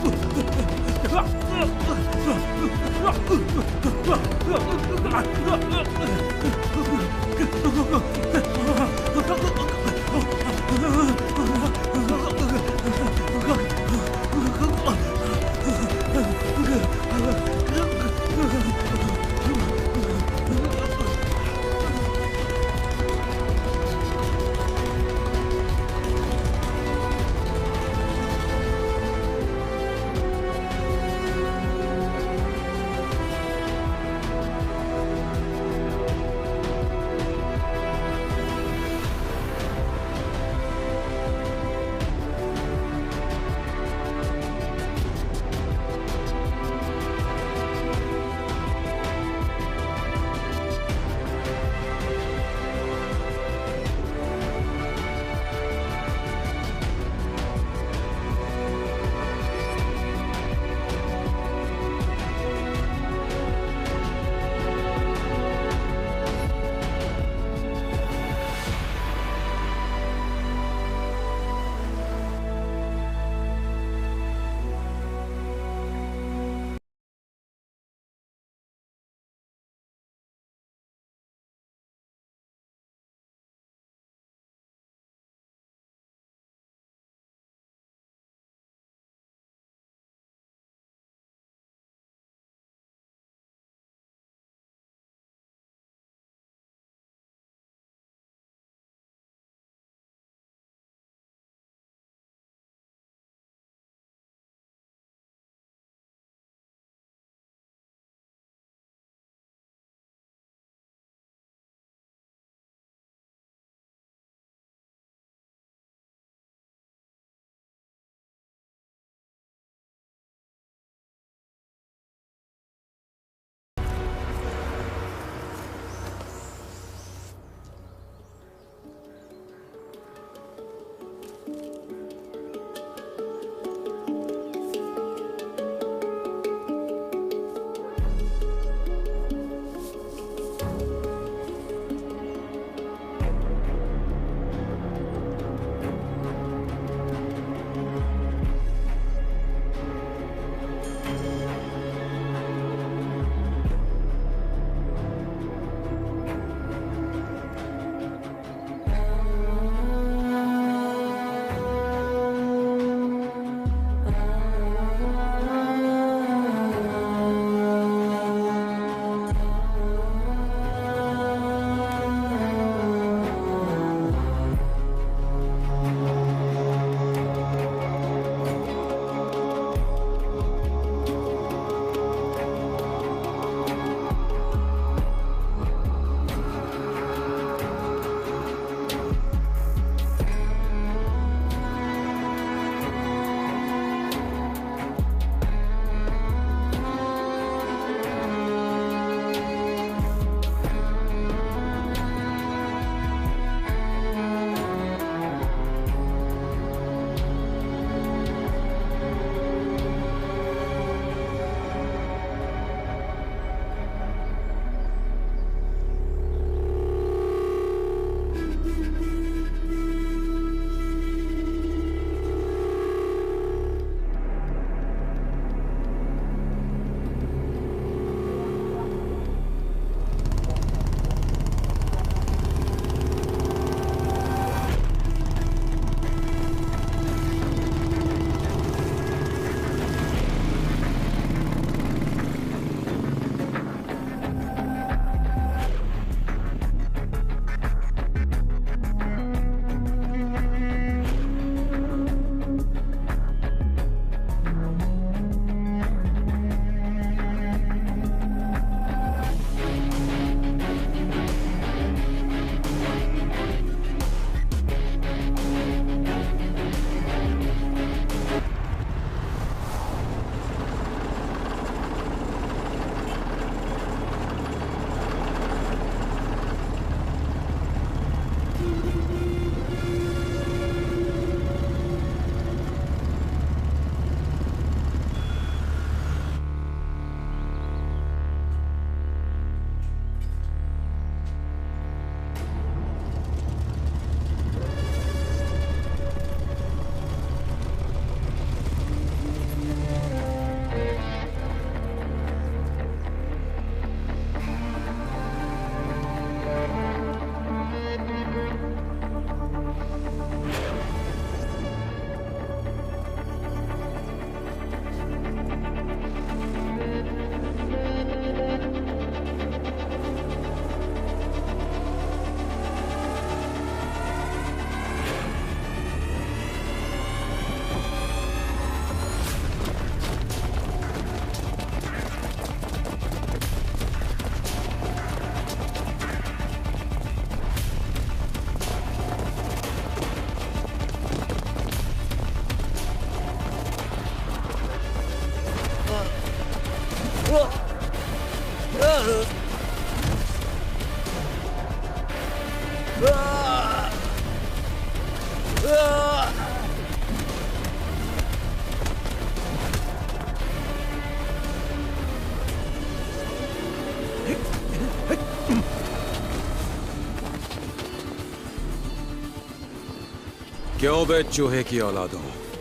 क्यों बे चूहे की औलादों,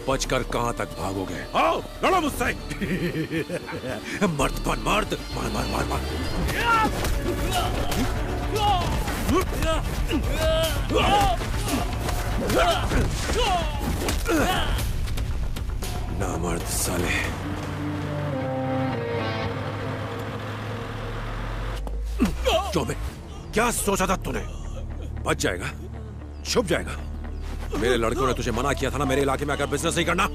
बचकर कहां तक भागोगे? आओ लड़ो मुझसे। मर्द बन मर्द, मार मार मार मार। नामर्द साले। क्यों बे, क्या सोचा था तूने? बच जाएगा, छुप जाएगा। मेरे लड़कों ने तुझे मना किया था ना मेरे इलाके में आकर बिजनेस नहीं करना।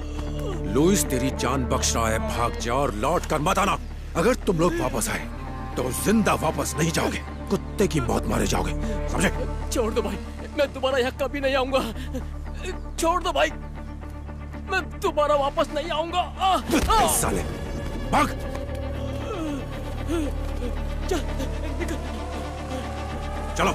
लुइस तेरी जान बख्श रहा है, भाग जा और लौट कर मत आना। अगर तुम लोग वापस आए तो जिंदा वापस नहीं जाओगे, कुत्ते की मौत मारे जाओगे, समझे? छोड़ दो भाई, मैं दोबारा यहाँ कभी नहीं आऊंगा। छोड़ दो भाई, मैं दोबारा वापस नहीं आऊंगा। साले भाग। चलो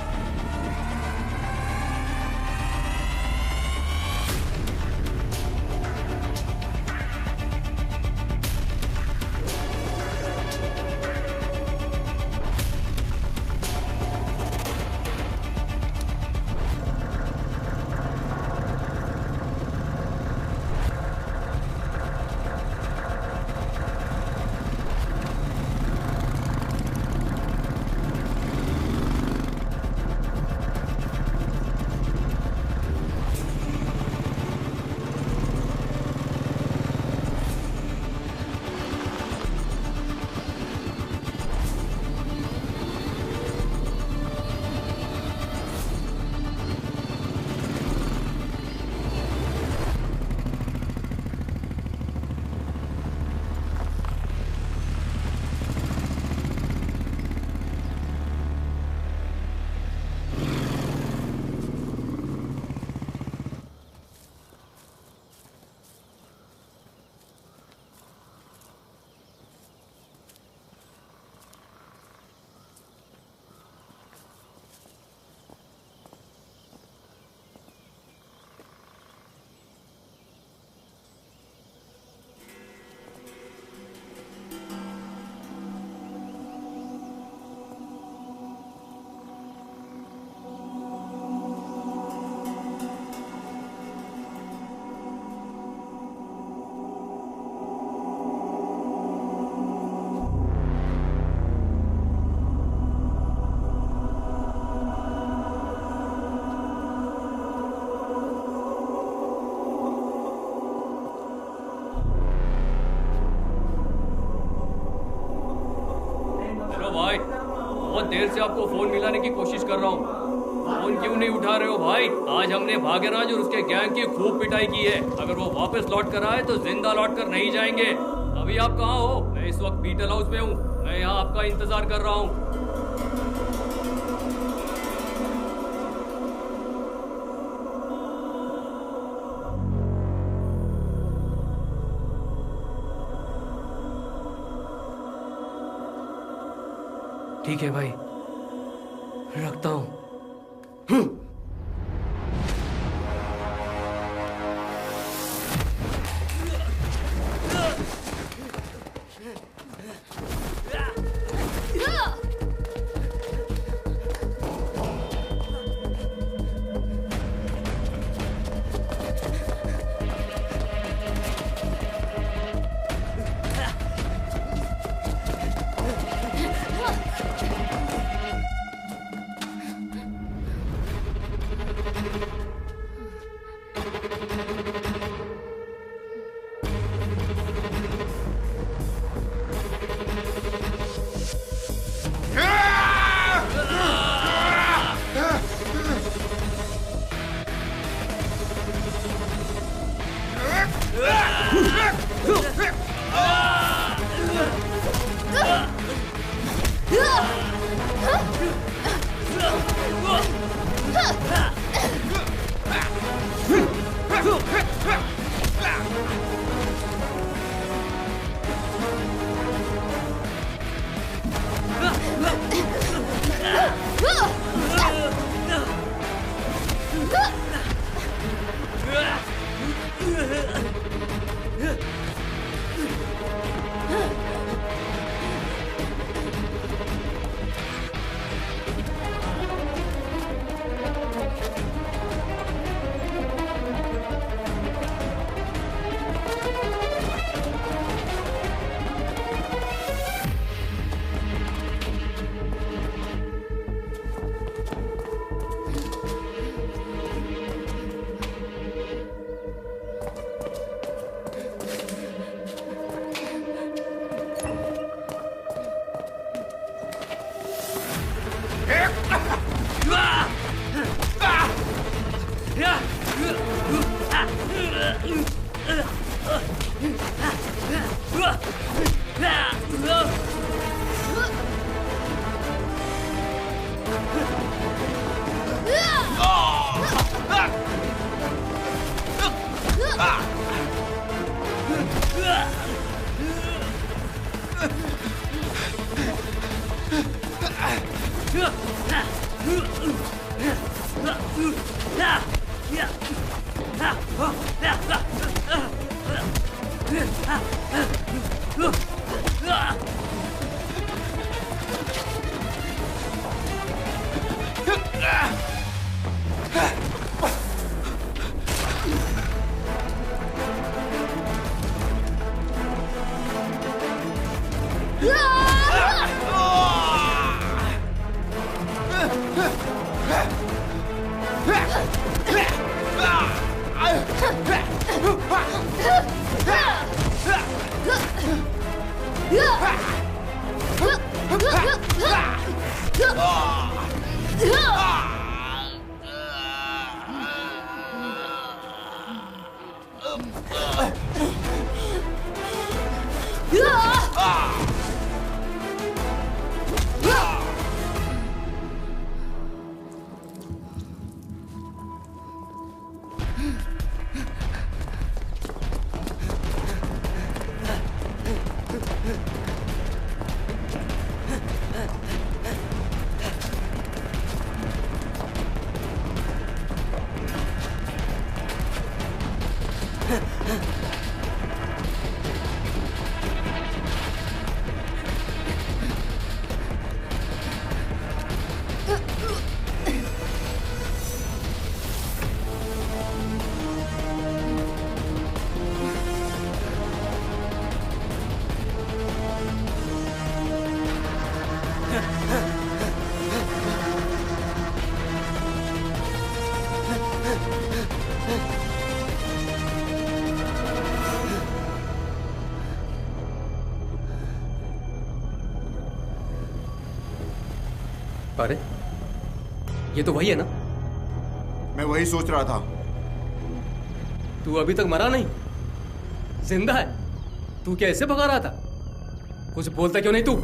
देर से आपको फोन मिलाने की कोशिश कर रहा हूँ, फोन क्यों नहीं उठा रहे हो भाई? आज हमने भाग्यराज और उसके गैंग की खूब पिटाई की है। अगर वो वापस लौट कर आए तो जिंदा लौट कर नहीं जाएंगे। अभी आप कहाँ हो? मैं इस वक्त बीटल हाउस में हूँ। मैं यहाँ आपका इंतजार कर रहा हूँ। ठीक है भाई, रखता हूँ। अरे ये तो वही है ना? मैं वही सोच रहा था। तू अभी तक मरा नहीं, जिंदा है। तू क्या ऐसे भगा रहा था? कुछ बोलता क्यों नहीं तू?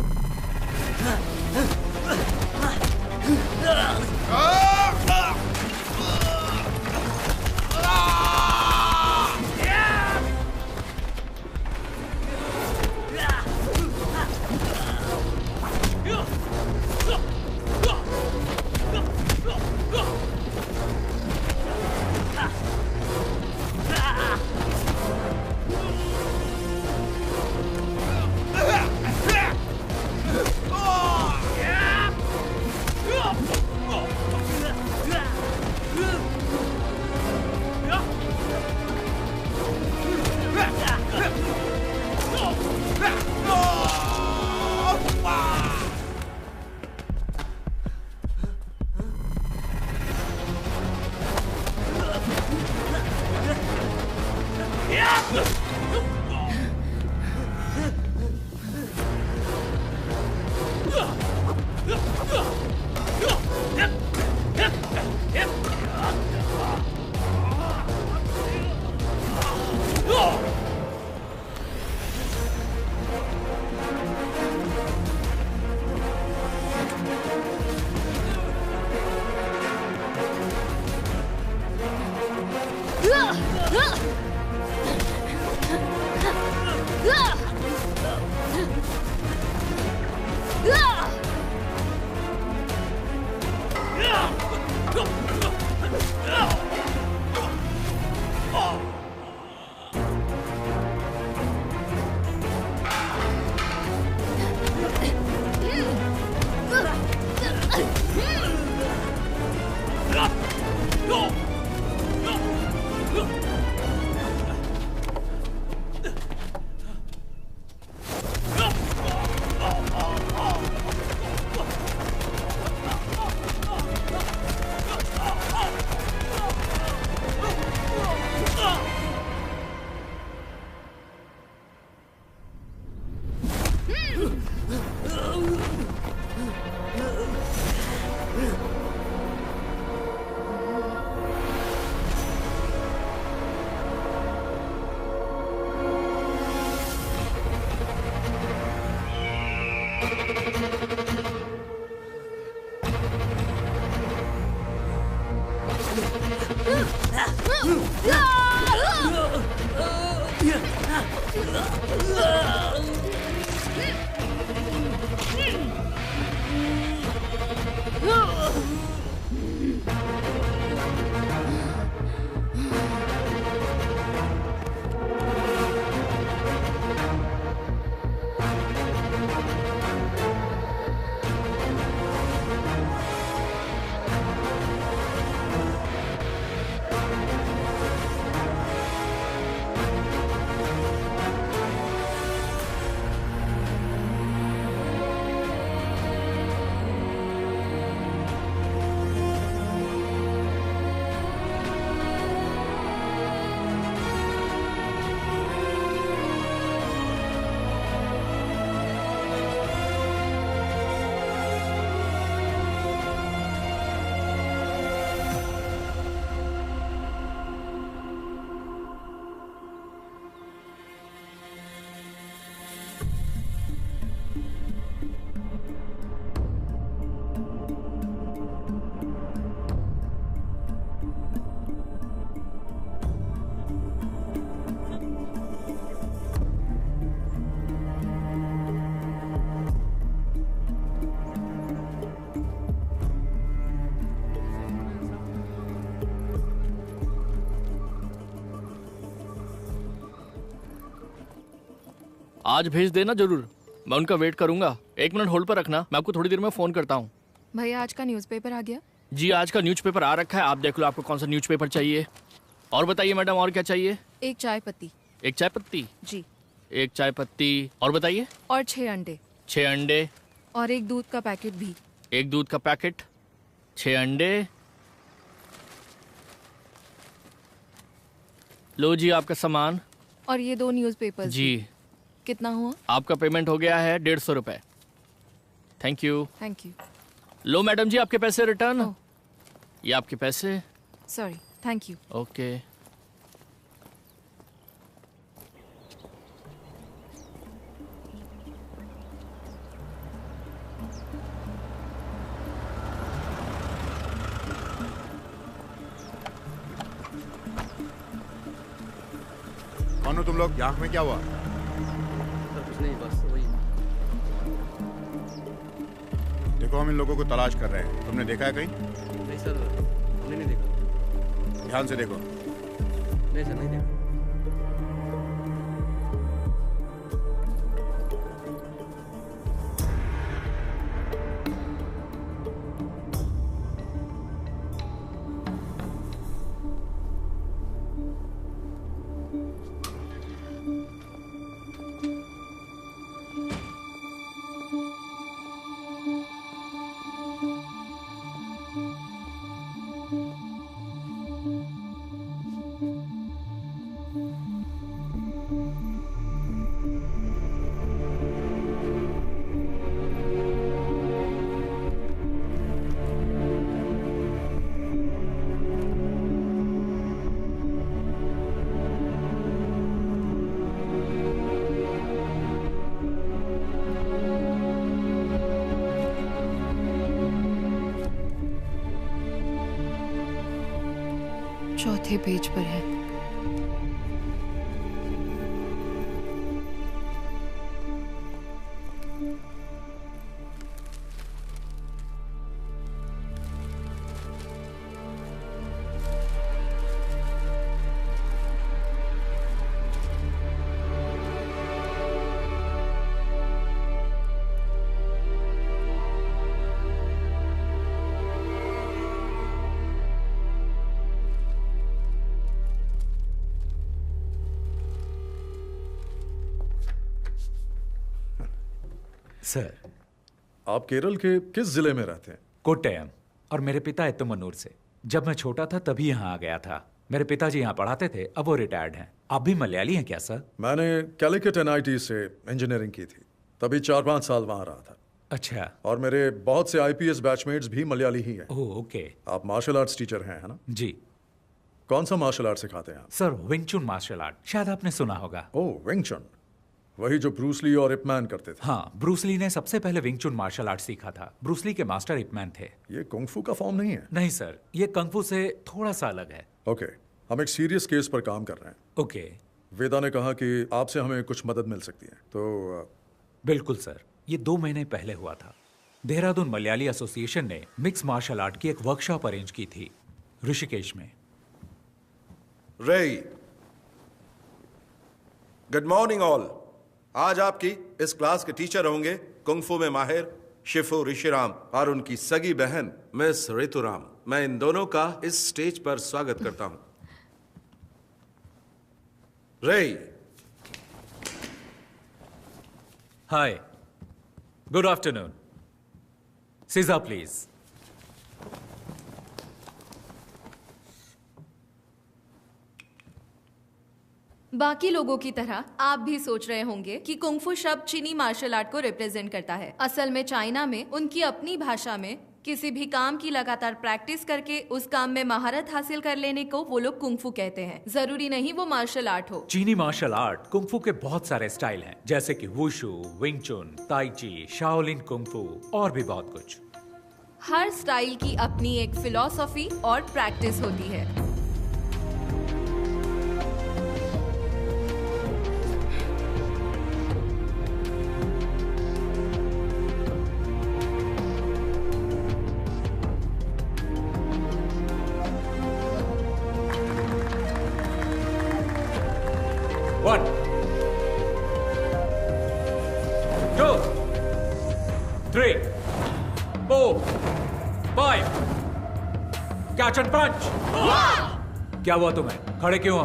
आज भेज देना जरूर, मैं उनका वेट करूंगा। 1 मिनट होल्ड पर रखना, मैं आपको थोड़ी देर में फ़ोन करता हूँ। भैया आज का न्यूज़पेपर आ गया? जी आज का न्यूज़पेपर आ रखा है, आप देख लो आपको कौन सा न्यूज़पेपर चाहिए। और बताइए मैडम, और क्या चाहिए? एक चाय पत्ती। एक चाय पत्ती? जी। एक चाय पत्ती, और बताइए? और 6 अंडे। 6 अंडे। और एक दूध का पैकेट भी। एक दूध का पैकेट, 6 अंडे। लो जी आपका सामान। और ये 2 न्यूज़पेपर जी। कितना हुआ? आपका पेमेंट हो गया है 150 रुपए। Thank you. Thank you. लो मैडम जी आपके पैसे रिटर्न। ये आपके पैसे। Sorry, thank you. ओके। कौन हो तुम लोग? यहाँ में क्या हुआ? सर कुछ नहीं, बस वही। देखो हम इन लोगों को तलाश कर रहे हैं, तुमने देखा है कहीं? नहीं सर, हमने नहीं देखा। ध्यान से देखो। नहीं सर, नहीं देखा। चौथे पेज पर है। सर, आप केरल के किस जिले में रहते हैं? कोट्टयम। और मेरे पिता एत्तमनूर से। जब मैं छोटा था तभी यहाँ आ गया था। मेरे पिताजी यहाँ पढ़ाते थे, अब वो रिटायर्ड हैं। आप भी मलयाली हैं क्या सर? मैंने कैलिकट NIT से इंजीनियरिंग की थी, तभी 4-5 साल वहाँ रहा था। अच्छा। और मेरे बहुत से IPS बैचमेट्स भी मलयाली ही हैं। Oh okay. आप मार्शल आर्ट्स टीचर हैं, है ना? जी। कौन सा मार्शल आर्ट सिखाते हैं आप? सर विंग चुन मार्शल आर्ट, शायद आपने सुना होगा। ओह विंग चुन, वही जो ब्रूस ली और इपमैन करते थे। हाँ, ब्रूस ली ने सबसे पहले विंग चुन मार्शल आर्ट सीखा था। ब्रूस ली के मास्टर इपमैन थे। ये कुंग-फू का फॉर्म नहीं है? नहीं सर, ये कुंग-फू से थोड़ा सा अलग है। ओके, हम एक सीरियस केस पर काम कर रहे हैं। ओके। वेदा ने कहा कि आपसे हमें कुछ मदद मिल सकती है, तो बिल्कुल सर, ये 2 महीने पहले हुआ था। देहरादून मलयाली एसोसिएशन ने मिक्स मार्शल आर्ट की एक वर्कशॉप अरेंज की थी ऋषिकेश में। रेई, गुड मॉर्निंग ऑल। आज आपकी इस क्लास के टीचर होंगे कुंग-फू में माहिर शिफू ऋषिराम और उनकी सगी बहन मिस ऋतुराम। मैं इन दोनों का इस स्टेज पर स्वागत करता हूं। रेई। हाय, गुड आफ्टरनून। सीजा प्लीज। बाकी लोगों की तरह आप भी सोच रहे होंगे कि कुंग-फू शब्द चीनी मार्शल आर्ट को रिप्रेजेंट करता है। असल में चाइना में उनकी अपनी भाषा में किसी भी काम की लगातार प्रैक्टिस करके उस काम में महारत हासिल कर लेने को वो लोग कुंग-फू कहते हैं। जरूरी नहीं वो मार्शल आर्ट हो। चीनी मार्शल आर्ट कुंग-फू के बहुत सारे स्टाइल हैं, जैसे कि वुशु, विंग चुन, ताई ची, शाओलिन कुंग-फू और भी बहुत कुछ। हर स्टाइल की अपनी एक फिलॉसफी और प्रैक्टिस होती है। 3, 4, 5. Catch and punch. क्या हुआ तुम्हें? खड़े क्यों हो?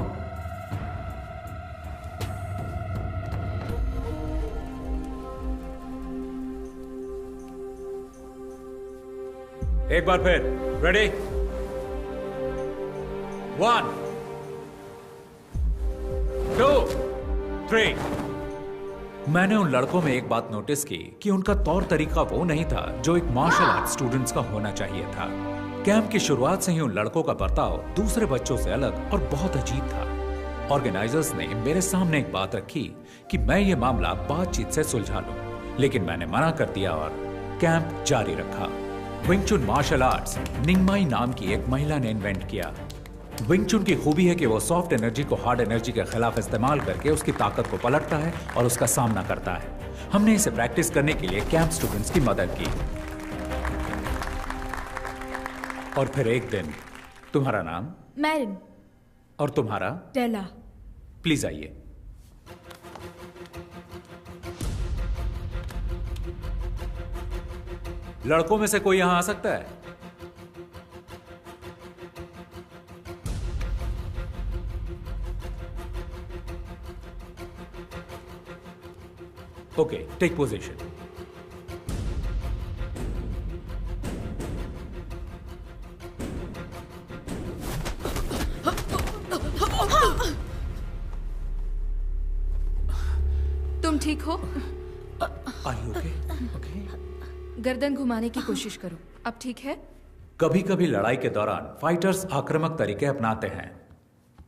एक बार फिर. रेडी? 1, 2, 3. मैंने उन लड़कों में एक बात नोटिस की कि उनका तौर तरीका वो नहीं था जो एक मार्शल आर्ट स्टूडेंट्स का होना चाहिए था. कैंप की शुरुआत से ही उन लड़कों का बर्ताव दूसरे बच्चों से अलग और बहुत अजीब था. ऑर्गेनाइजर्स ने मेरे सामने एक बात रखी कि मैं ये मामला बातचीत से सुलझा लूं, लेकिन मैंने मना कर दिया और कैंप जारी रखा. विंग चुन मार्शल आर्ट्स निंगमाई नाम की एक महिला ने इन्वेंट किया. विंग चुन की खूबी है कि वो सॉफ्ट एनर्जी को हार्ड एनर्जी के खिलाफ इस्तेमाल करके उसकी ताकत को पलटता है और उसका सामना करता है. हमने इसे प्रैक्टिस करने के लिए कैंप स्टूडेंट्स की मदद की. और फिर एक दिन. तुम्हारा नाम? मैरिन. और तुम्हारा? टेला. प्लीज आइए. लड़कों में से कोई यहां आ सकता है? Okay, take position. तुम ठीक हो? Are you okay? गर्दन घुमाने की कोशिश करो. अब ठीक है? कभी कभी लड़ाई के दौरान फाइटर्स आक्रामक तरीके अपनाते हैं,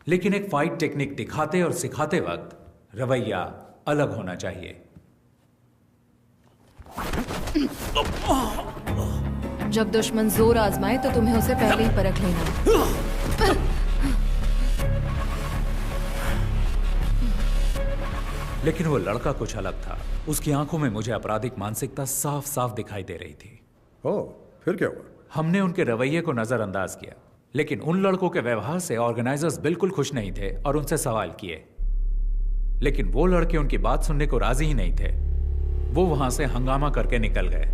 लेकिन एक फाइट टेक्निक दिखाते और सिखाते वक्त रवैया अलग होना चाहिए. जब दुश्मन जोर आजमाए तो तुम्हें उसे पहले ही परख लेना. लेकिन वो लड़का कुछ अलग था. उसकी आंखों में मुझे आपराधिक मानसिकता साफ साफ दिखाई दे रही थी. ओह, फिर क्या हुआ? हमने उनके रवैये को नजरअंदाज किया, लेकिन उन लड़कों के व्यवहार से ऑर्गेनाइजर्स बिल्कुल खुश नहीं थे और उनसे सवाल किए. लेकिन वो लड़के उनकी बात सुनने को राजी ही नहीं थे. वो वहां से हंगामा करके निकल गए.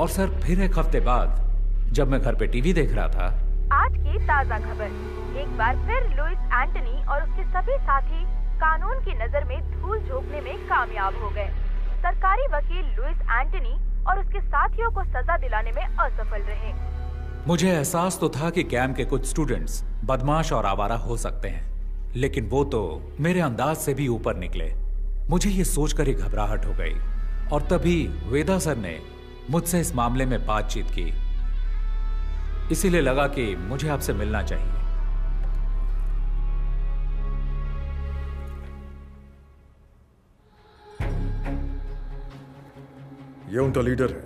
और सर, फिर एक हफ्ते बाद जब मैं घर पे टीवी देख रहा था. आज की ताजा खबर. एक बार फिर लुइस एंटनी और उसके सभी साथी कानून की नजर में धूल झोंकने में कामयाब हो गए. सरकारी वकील लुइस एंटनी और उसके साथियों को सजा दिलाने में असफल रहे. मुझे एहसास तो था कि कैंप के कुछ स्टूडेंट्स बदमाश और आवारा हो सकते हैं, लेकिन वो तो मेरे अंदाज से भी ऊपर निकले. मुझे ये सोचकर ही घबराहट हो गई. और तभी वेदा सर ने मुझसे इस मामले में बातचीत की. इसीलिए लगा कि मुझे आपसे मिलना चाहिए. ये उनका लीडर है.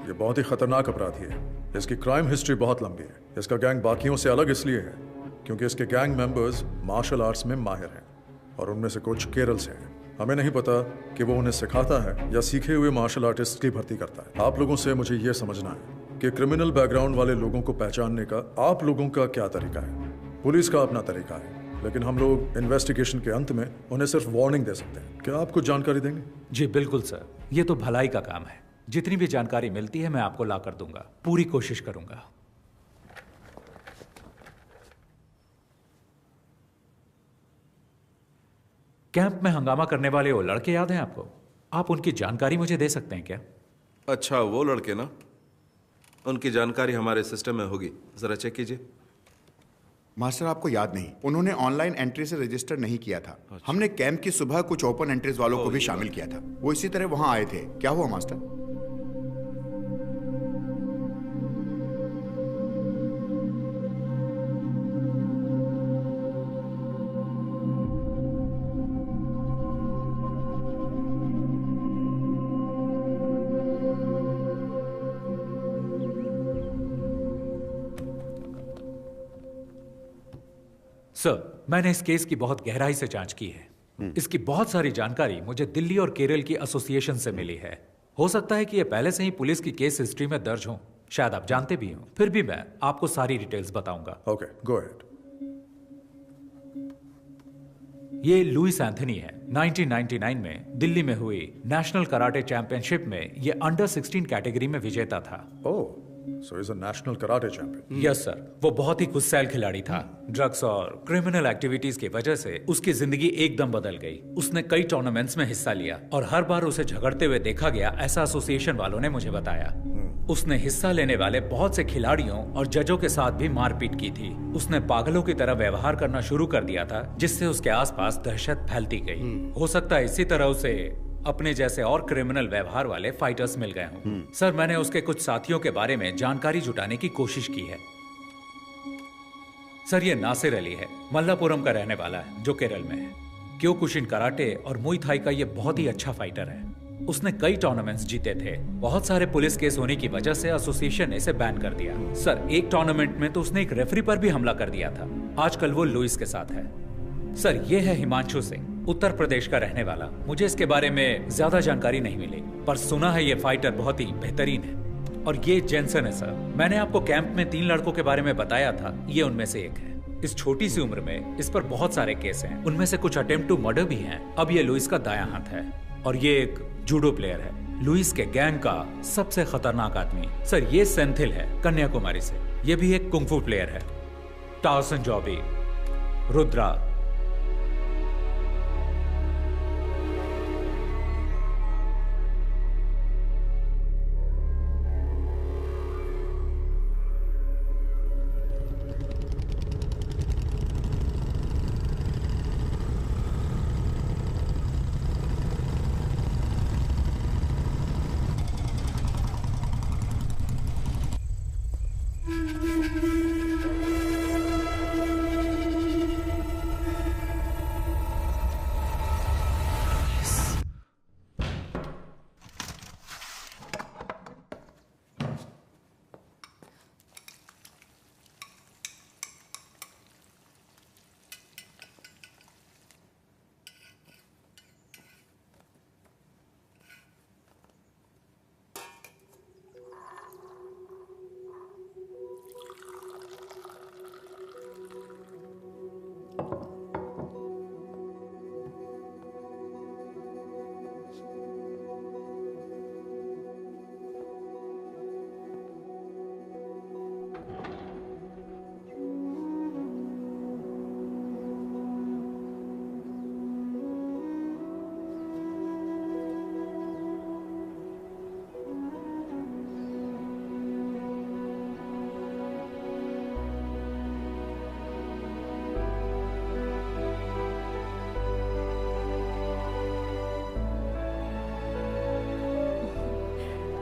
ये बहुत ही खतरनाक अपराधी है. इसकी क्राइम हिस्ट्री बहुत लंबी है. इसका गैंग बाकियों से अलग इसलिए है क्योंकि इसके गैंग मेंबर्स मार्शल आर्ट्स में माहिर हैं और उनमें से कुछ केरल से हैं. हमें नहीं पता कि वो उन्हें सिखाता है या सीखे हुए मार्शल आर्टिस्ट की भर्ती करता है. आप लोगों से मुझे यह समझना है कि क्रिमिनल बैकग्राउंड वाले लोगों को पहचानने का आप लोगों का क्या तरीका है. पुलिस का अपना तरीका है, लेकिन हम लोग इन्वेस्टिगेशन के अंत में उन्हें सिर्फ वार्निंग दे सकते हैं. क्या आप कुछ जानकारी देंगे? जी बिल्कुल सर, ये तो भलाई का काम है. जितनी भी जानकारी मिलती है मैं आपको ला कर दूंगा. पूरी कोशिश करूंगा. कैंप में हंगामा करने वाले वो लड़के याद हैं आपको? आप उनकी जानकारी मुझे दे सकते हैं क्या? अच्छा, वो लड़के ना, उनकी जानकारी हमारे सिस्टम में होगी. जरा चेक कीजिए. मास्टर, आपको याद नहीं, उन्होंने ऑनलाइन एंट्री से रजिस्टर नहीं किया था. हमने कैंप की सुबह कुछ ओपन एंट्रीज वालों को भी शामिल किया था. वो इसी तरह वहां आए थे. क्या हुआ मास्टर? सर, मैंने इस केस की बहुत गहराई से जांच की है. इसकी बहुत सारी जानकारी मुझे दिल्ली और केरल की एसोसिएशन से मिली है. हो सकता है कि ये पहले से ही पुलिस की केस हिस्ट्री में दर्ज हो. शायद आप जानते भी हो. फिर भी मैं आपको सारी डिटेल्स बताऊंगा. Okay, go ahead. ये लुइस एंथनी है. 1999 में दिल्ली में हुई नेशनल कराटे चैंपियनशिप में ये अंडर 16 कैटेगरी में विजेता था। ओह, so he's a national karate champion. Yes sir, वो बहुत ही गुस्सैल खिलाड़ी था। ड्रग्स और क्रिमिनल एक्टिविटीज की वजह से उसकी जिंदगी एकदम बदल गई। उसने कई टूर्नामेंट्स में हिस्सा लिया और हर बार उसे झगड़ते हुए देखा गया, ऐसा एसोसिएशन वालों ने मुझे बताया। उसने हिस्सा लेने वाले बहुत से खिलाड़ियों और जजों के साथ भी मारपीट की थी। उसने पागलों की तरह व्यवहार करना शुरू कर दिया था, जिससे उसके आसपास दहशत फैलती गई। हो सकता है इसी तरह उसे अपने जैसे और क्रिमिनल व्यवहार वाले फाइटर्स मिल गए हों। सर, मैंने उसके कुछ साथियों के बारे में जानकारी जुटाने की कोशिश की है। सर, ये नासिर अली है, मल्लापुरम का रहने वाला है, जो केरल में है। क्योकुशिन कराटे और मुई थाई का ये बहुत ही अच्छा फाइटर है। उसने कई टूर्नामेंट्स जीते थे। बहुत सारे पुलिस केस होने की वजह से एसोसिएशन ने इसे बैन कर दिया। सर, एक टूर्नामेंट में तो उसने एक रेफरी पर भी हमला कर दिया था। आजकल वो लुइस के साथ है। सर, ये है हिमांशु सिंह, उत्तर प्रदेश का रहने वाला। मुझे इसके बारे में ज्यादा जानकारी नहीं मिली, पर सुना है ये फाइटर बहुत ही बेहतरीन है। और ये जेंसन है सर। मैंने आपको कैंप में 3 लड़कों के बारे में बताया था, ये उनमें से एक है। इस छोटी सी उम्र में इस पर बहुत सारे केस हैं, उनमें से कुछ अटेम्प्ट टू मर्डर भी हैं। अब ये लुइस का दायां हाथ है और ये एक जूडो प्लेयर है। लुइस के गैंग का सबसे खतरनाक आदमी सर ये सेंथिल है, कन्याकुमारी से। ये भी एक कुंफू प्लेयर है। टाउसन जॉबी, रुद्रा।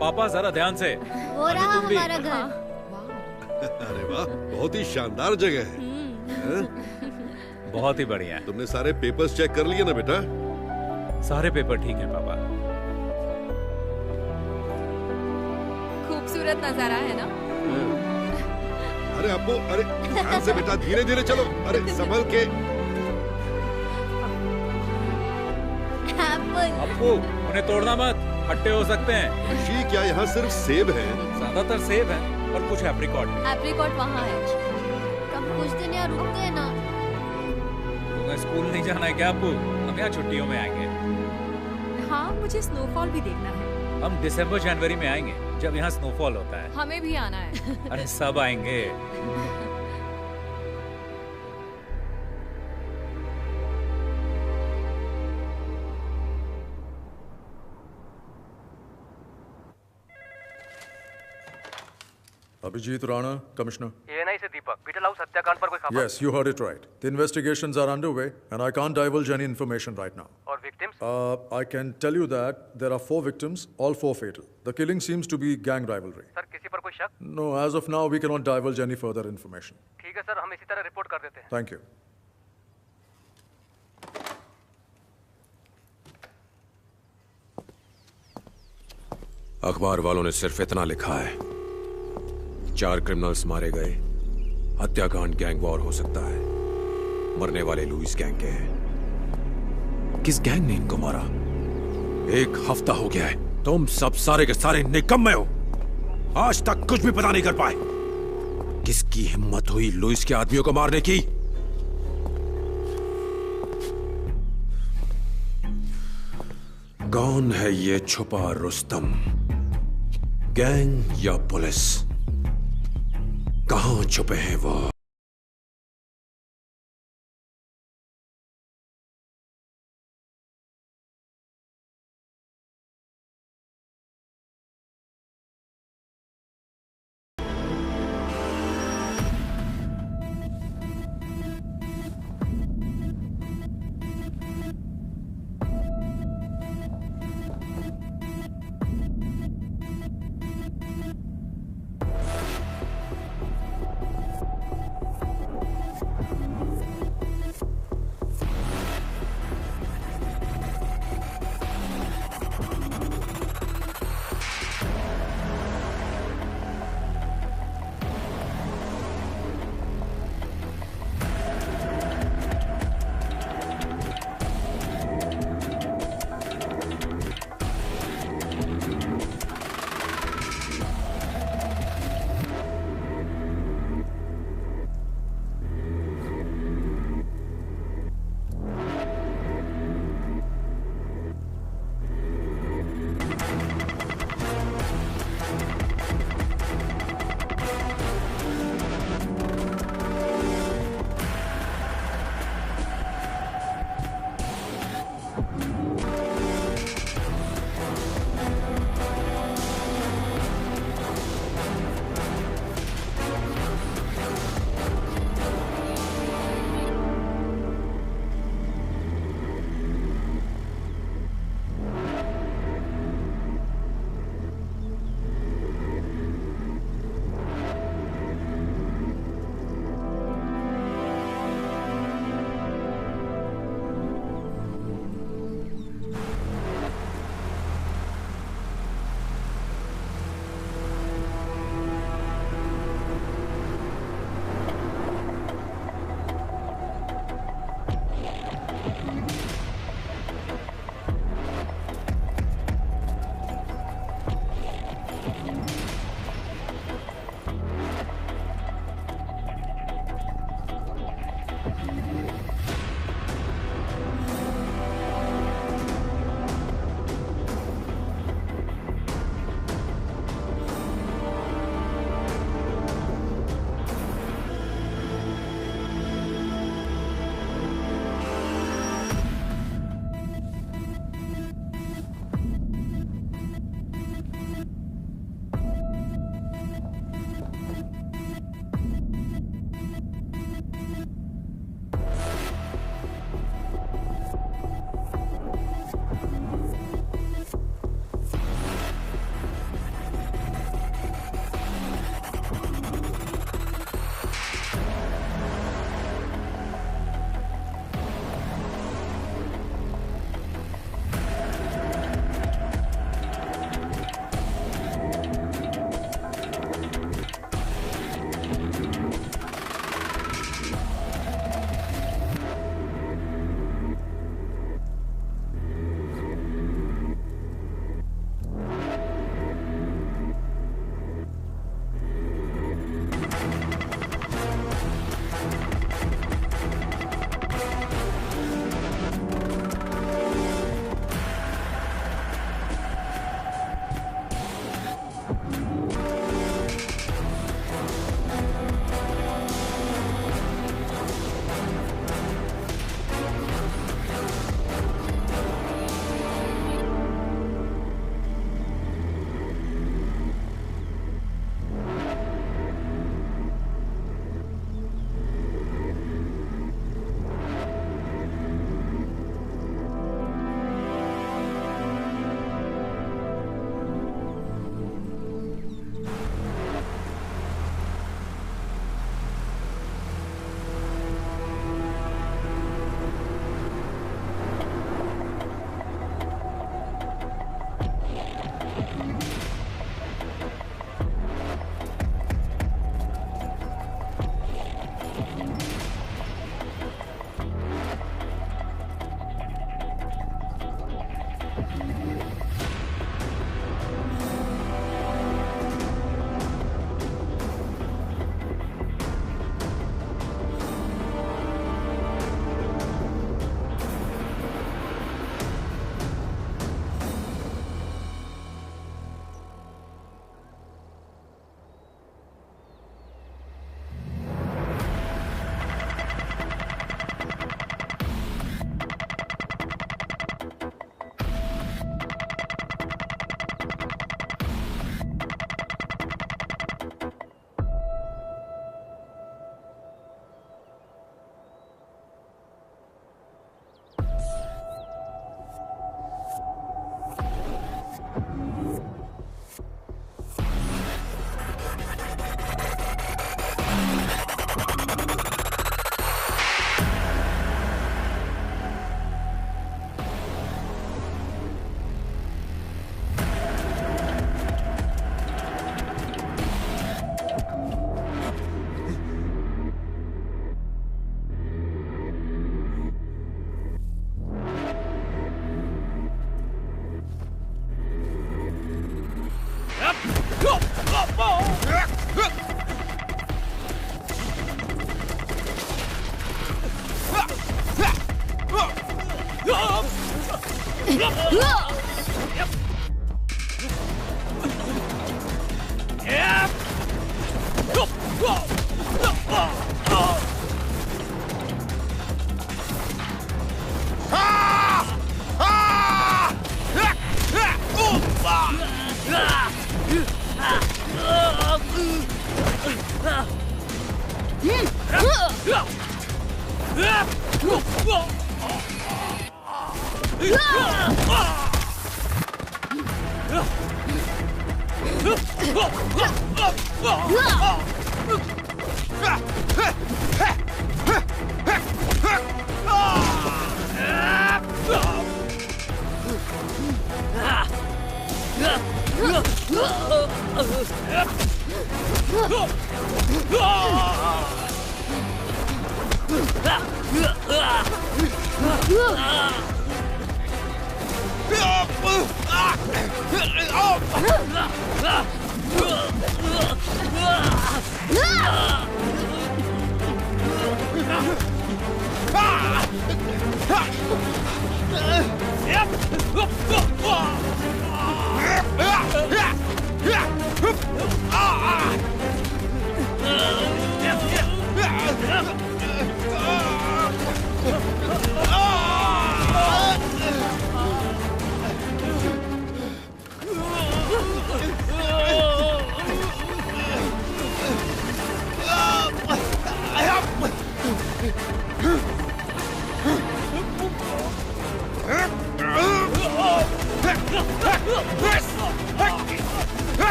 पापा जरा ध्यान से। वो रहा हमारा घर। अरे वाह, बहुत ही शानदार जगह है। बहुत ही बढ़िया। तुमने सारे पेपर्स चेक कर लिए ना बेटा? सारे पेपर ठीक है पापा। खूबसूरत नजारा है ना? अरे अप्पू, अरे ध्यान से बेटा, धीरे धीरे चलो। अरे संभल के। अप्पू, उन्हें तोड़ना मत, खट्टे हो सकते हैं। ऋषि, क्या यहाँ सिर्फ सेब है? ज्यादातर सेब है और कुछ एप्रिकॉट भी। एप्रिकॉट वहाँ है। कब कुछ दिन यहाँ रुकते हैं ना। तुम्हें स्कूल नहीं जाना है क्या अप्पू? हम यहाँ छुट्टियों में आएंगे। हाँ, मुझे स्नोफॉल भी देखना है। हम दिसंबर जनवरी में आएंगे, जब यहाँ स्नोफॉल होता है। हमें भी आना है। अरे सब आएंगे। Abhijit Rana, Commissioner. ANI से दीपक, बीटल हाउस हत्याकांड पर कोई खबर? Yes, you heard it right. The investigations are underway, and I can't divulge any information right now. और victims? I can tell you that there are 4 victims, all 4 fatal. The killing seems to be gang rivalry. Sir, किसी पर कोई शक? No, as of now, we cannot divulge any further information. ठीक है सर, हम इसी तरह रिपोर्ट कर देते हैं। Thank you. अखबार वालों ने सिर्फ इतना लिखा है, 4 क्रिमिनल्स मारे गए, हत्याकांड गैंग वॉर हो सकता है, मरने वाले लुइस गैंग के हैं। किस गैंग ने इनको मारा? 1 हफ्ता हो गया है, तुम सब सारे के सारे निकम्मे हो, आज तक कुछ भी पता नहीं कर पाए। किसकी हिम्मत हुई लुइस के आदमियों को मारने की? कौन है ये छुपा रुस्तम? गैंग या पुलिस? कहां छुपे हैं वो?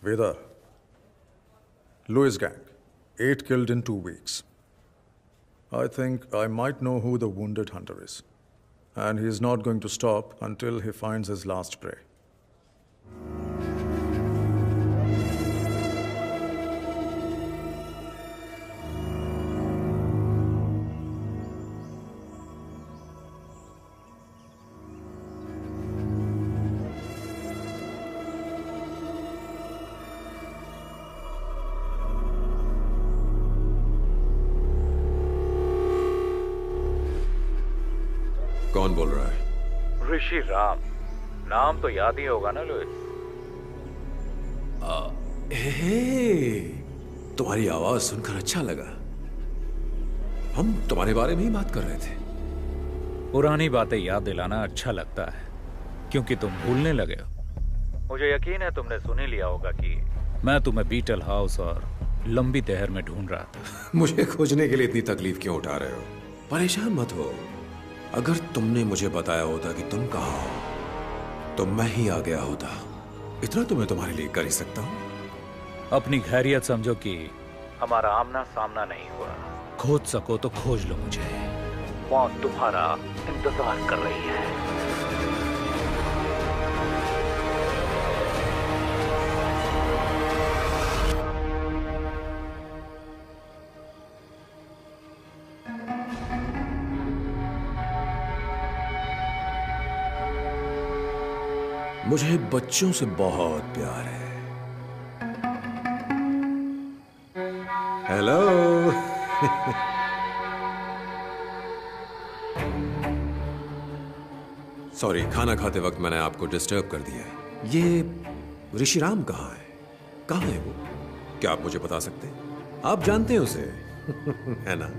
Vedar, Lewis gang, 8 killed in 2 weeks. I think I might know who the wounded hunter is. And he is not going to stop until he finds his last prey. कौन बोल रहा है? ऋषि राम। नाम तो याद ही होगा ना लुइस? तुम्हारी आवाज सुनकर अच्छा लगा। हम तुम्हारे बारे में ही बात कर रहे थे। पुरानी बातें याद दिलाना अच्छा लगता है, क्योंकि तुम भूलने लगे हो। मुझे यकीन है तुमने सुन ही लिया होगा कि मैं तुम्हें बीटल हाउस और लंबी तहर में ढूंढ रहा था। मुझे खोजने के लिए इतनी तकलीफ क्यों उठा रहे हो? परेशान मत हो। अगर तुमने मुझे बताया होता कि तुम कहाँ हो, तो मैं ही आ गया होता। इतना तो मैं तुम्हारे लिए कर ही सकता हूँ। अपनी खैरियत समझो कि हमारा आमना सामना नहीं हुआ। खोज सको तो खोज लो मुझे। मौत तुम्हारा इंतजार कर रही है। मुझे बच्चों से बहुत प्यार है। हेलो। सॉरी, खाना खाते वक्त मैंने आपको डिस्टर्ब कर दिया। ये ऋषिराम कहाँ है? कहाँ है वो? क्या आप मुझे बता सकते हैं? आप जानते हैं उसे है ना?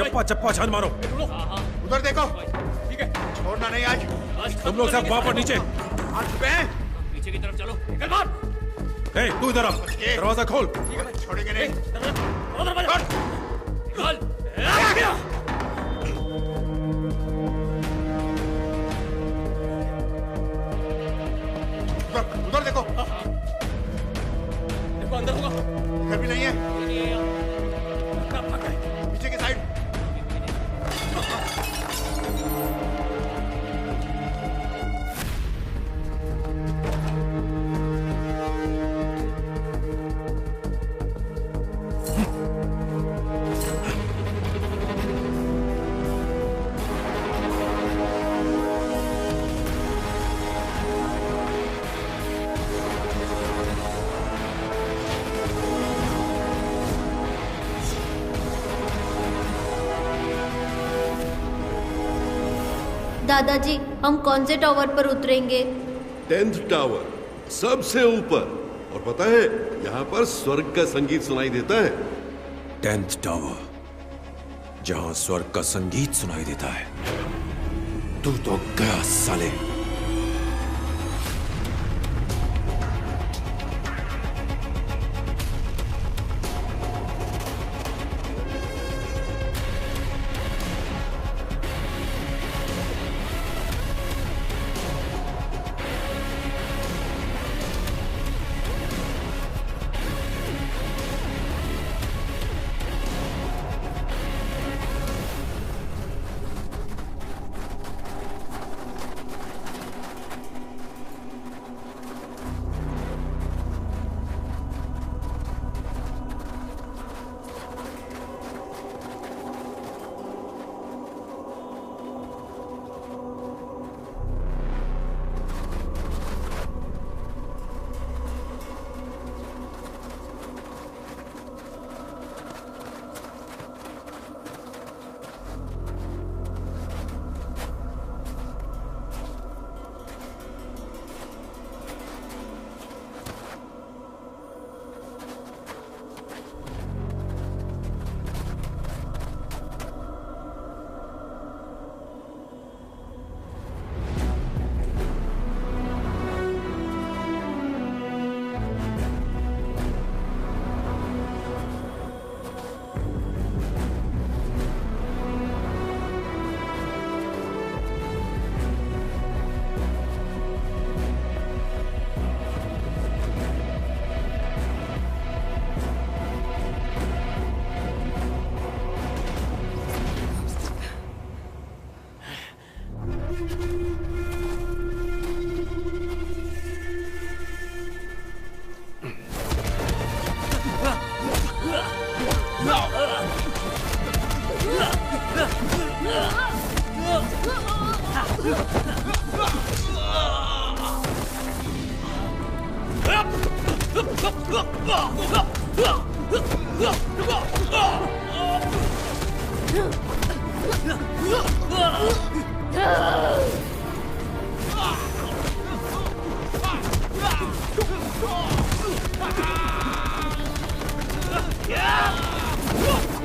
चप्पा चप्पा छान मारो। उधर देखो। ठीक है, छोड़ना नहीं आज। तुम लोग सब वहां पर नीचे। पीछे की तरफ चलो। निकल बाहर। ए, तू इधर आ। दरवाजा खोल। छोड़ेंगे नहीं। उधर देखो। देखो अंदर होगा। इधर भी नहीं है। पीछे की साइड। दादाजी, हम कौन से टावर पर उतरेंगे? 10th टावर, सबसे ऊपर। और पता है, यहाँ पर स्वर्ग का संगीत सुनाई देता है। 10th टावर, जहां स्वर्ग का संगीत सुनाई देता है। तू तो गया साले। Yeah!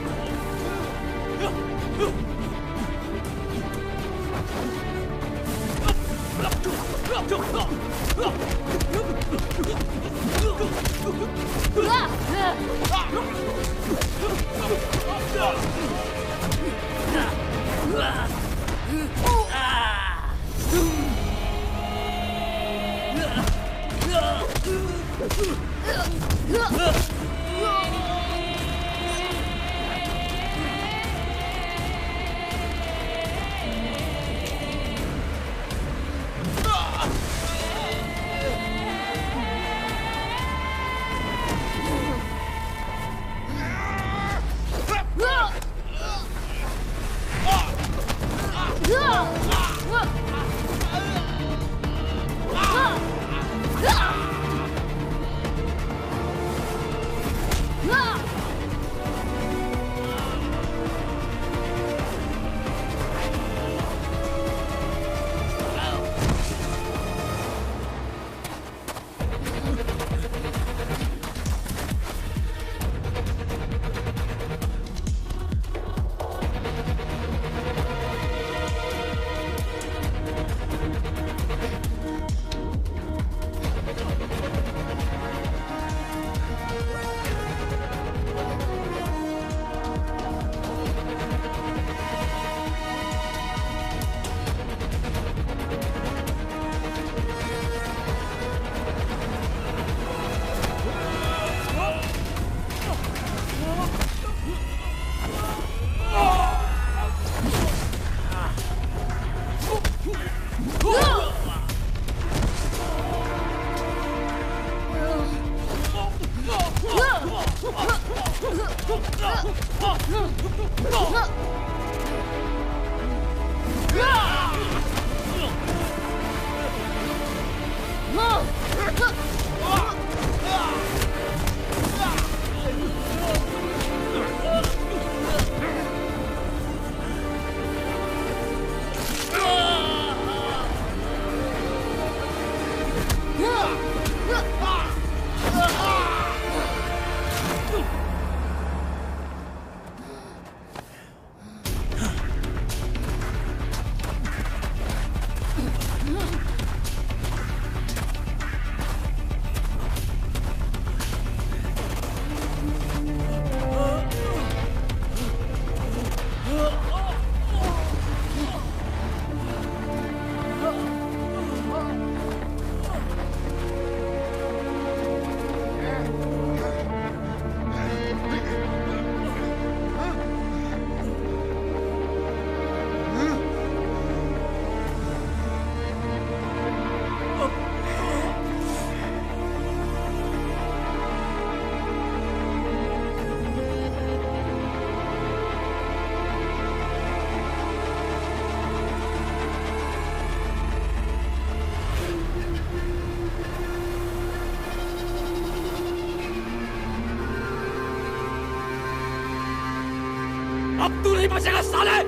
अब तू नहीं बचेगा साले,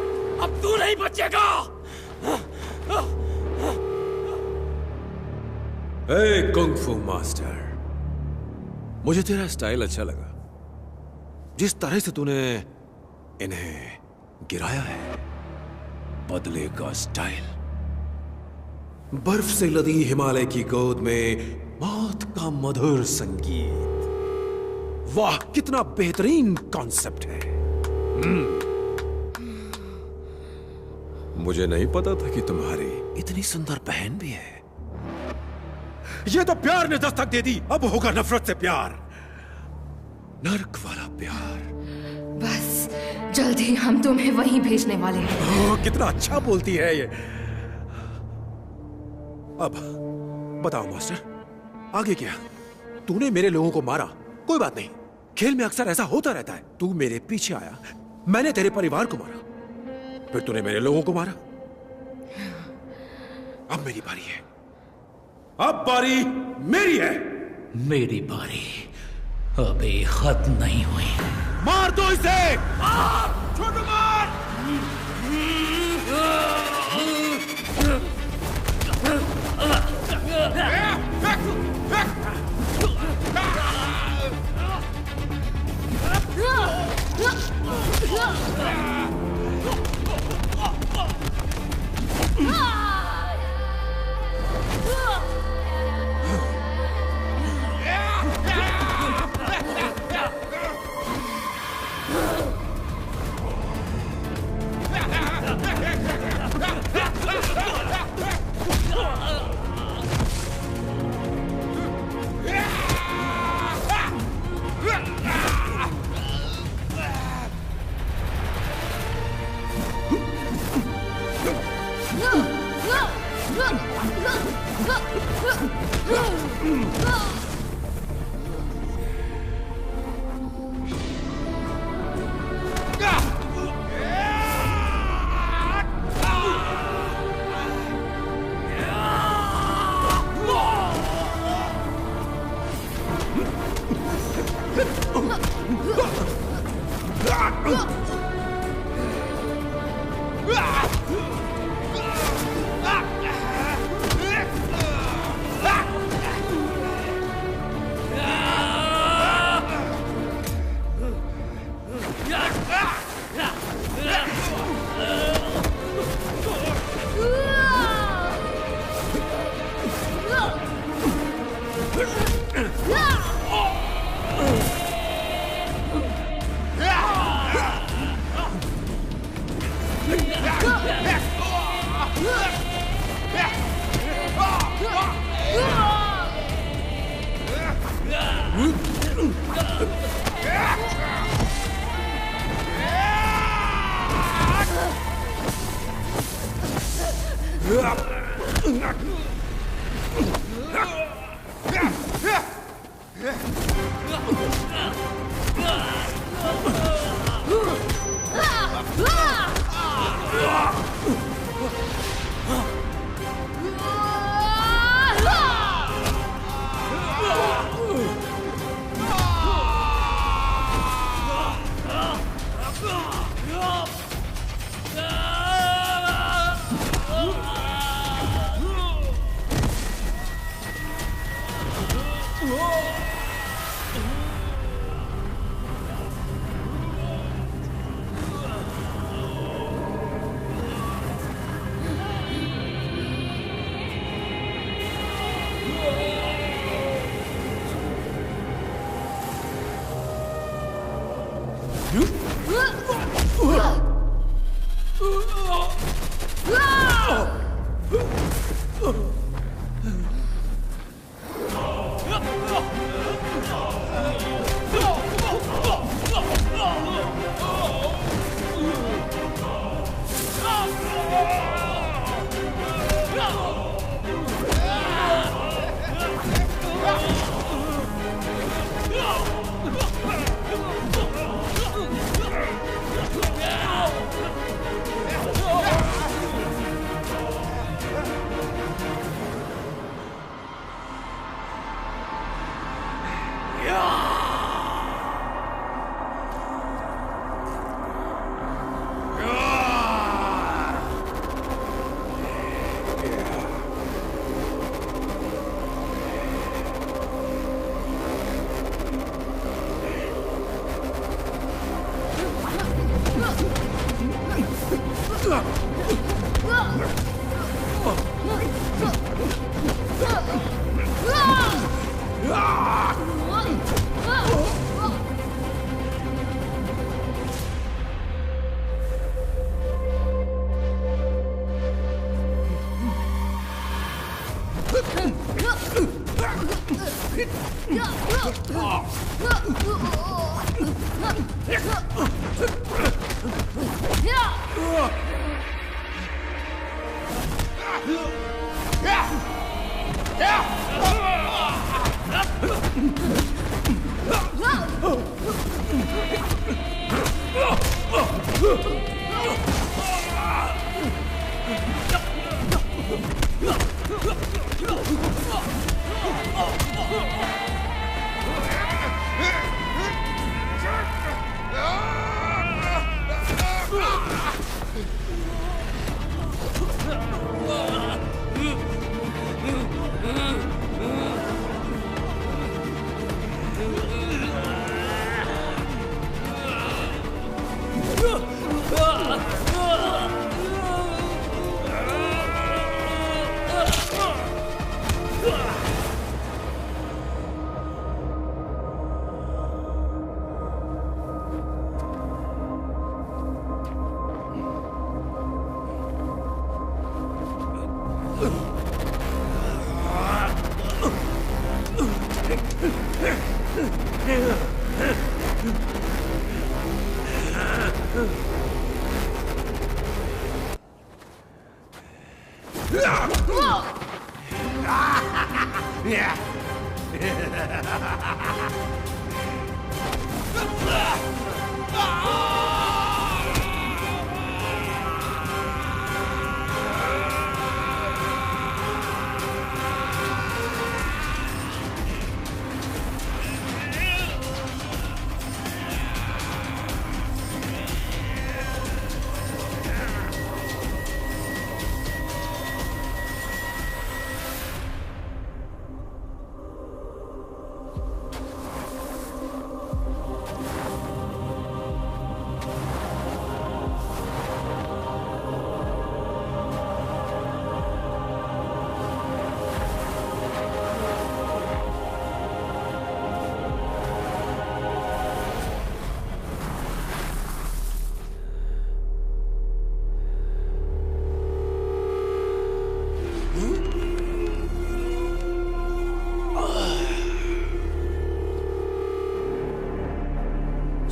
अब तू नहीं बचेगा। हे कुंग-फू मास्टर, मुझे तेरा स्टाइल अच्छा लगा। जिस तरह से तूने इन्हें गिराया है, बदले का स्टाइल। बर्फ से लदी हिमालय की गोद में मौत का मधुर संगीत। वाह, कितना बेहतरीन कॉन्सेप्ट है। मुझे नहीं पता था कि तुम्हारी इतनी सुंदर बहन भी है। ये तो प्यार ने दस्तक दे दी, अब होगा नफरत से प्यार, नर्क वाला प्यार। बस जल्द ही हम तुम्हें वहीं भेजने वाले हैं। कितना अच्छा बोलती है ये। अब बताओ मास्टर, आगे क्या? तूने मेरे लोगों को मारा, कोई बात नहीं, खेल में अक्सर ऐसा होता रहता है। तू मेरे पीछे आया, मैंने तेरे परिवार को मारा, फिर तूने मेरे लोगों को मारा। अब मेरी बारी है, अब बारी मेरी है। मेरी बारी अभी खत्म नहीं हुई। मार दो इसे, मार, छोटू मार।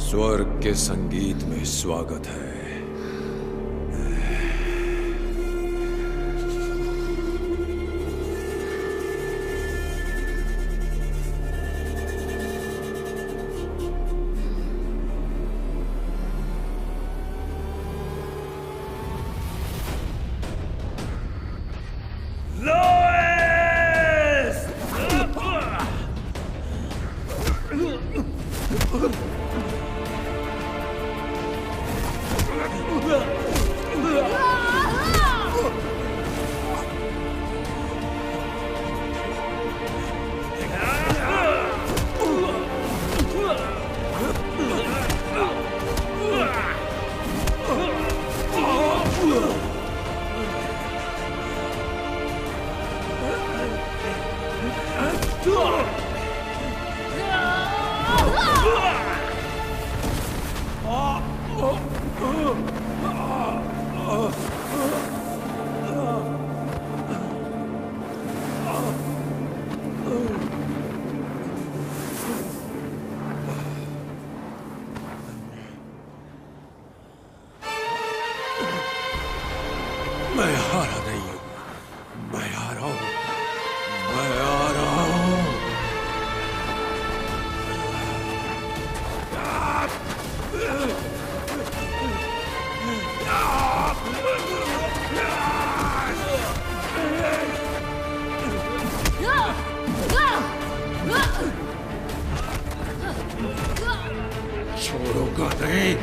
स्वर्ग के संगीत में स्वागत है। मैं हारा नहीं हूं, मैं आ रहा हूं, मैं आ रहा हूं। छोड़ूंगा नहीं।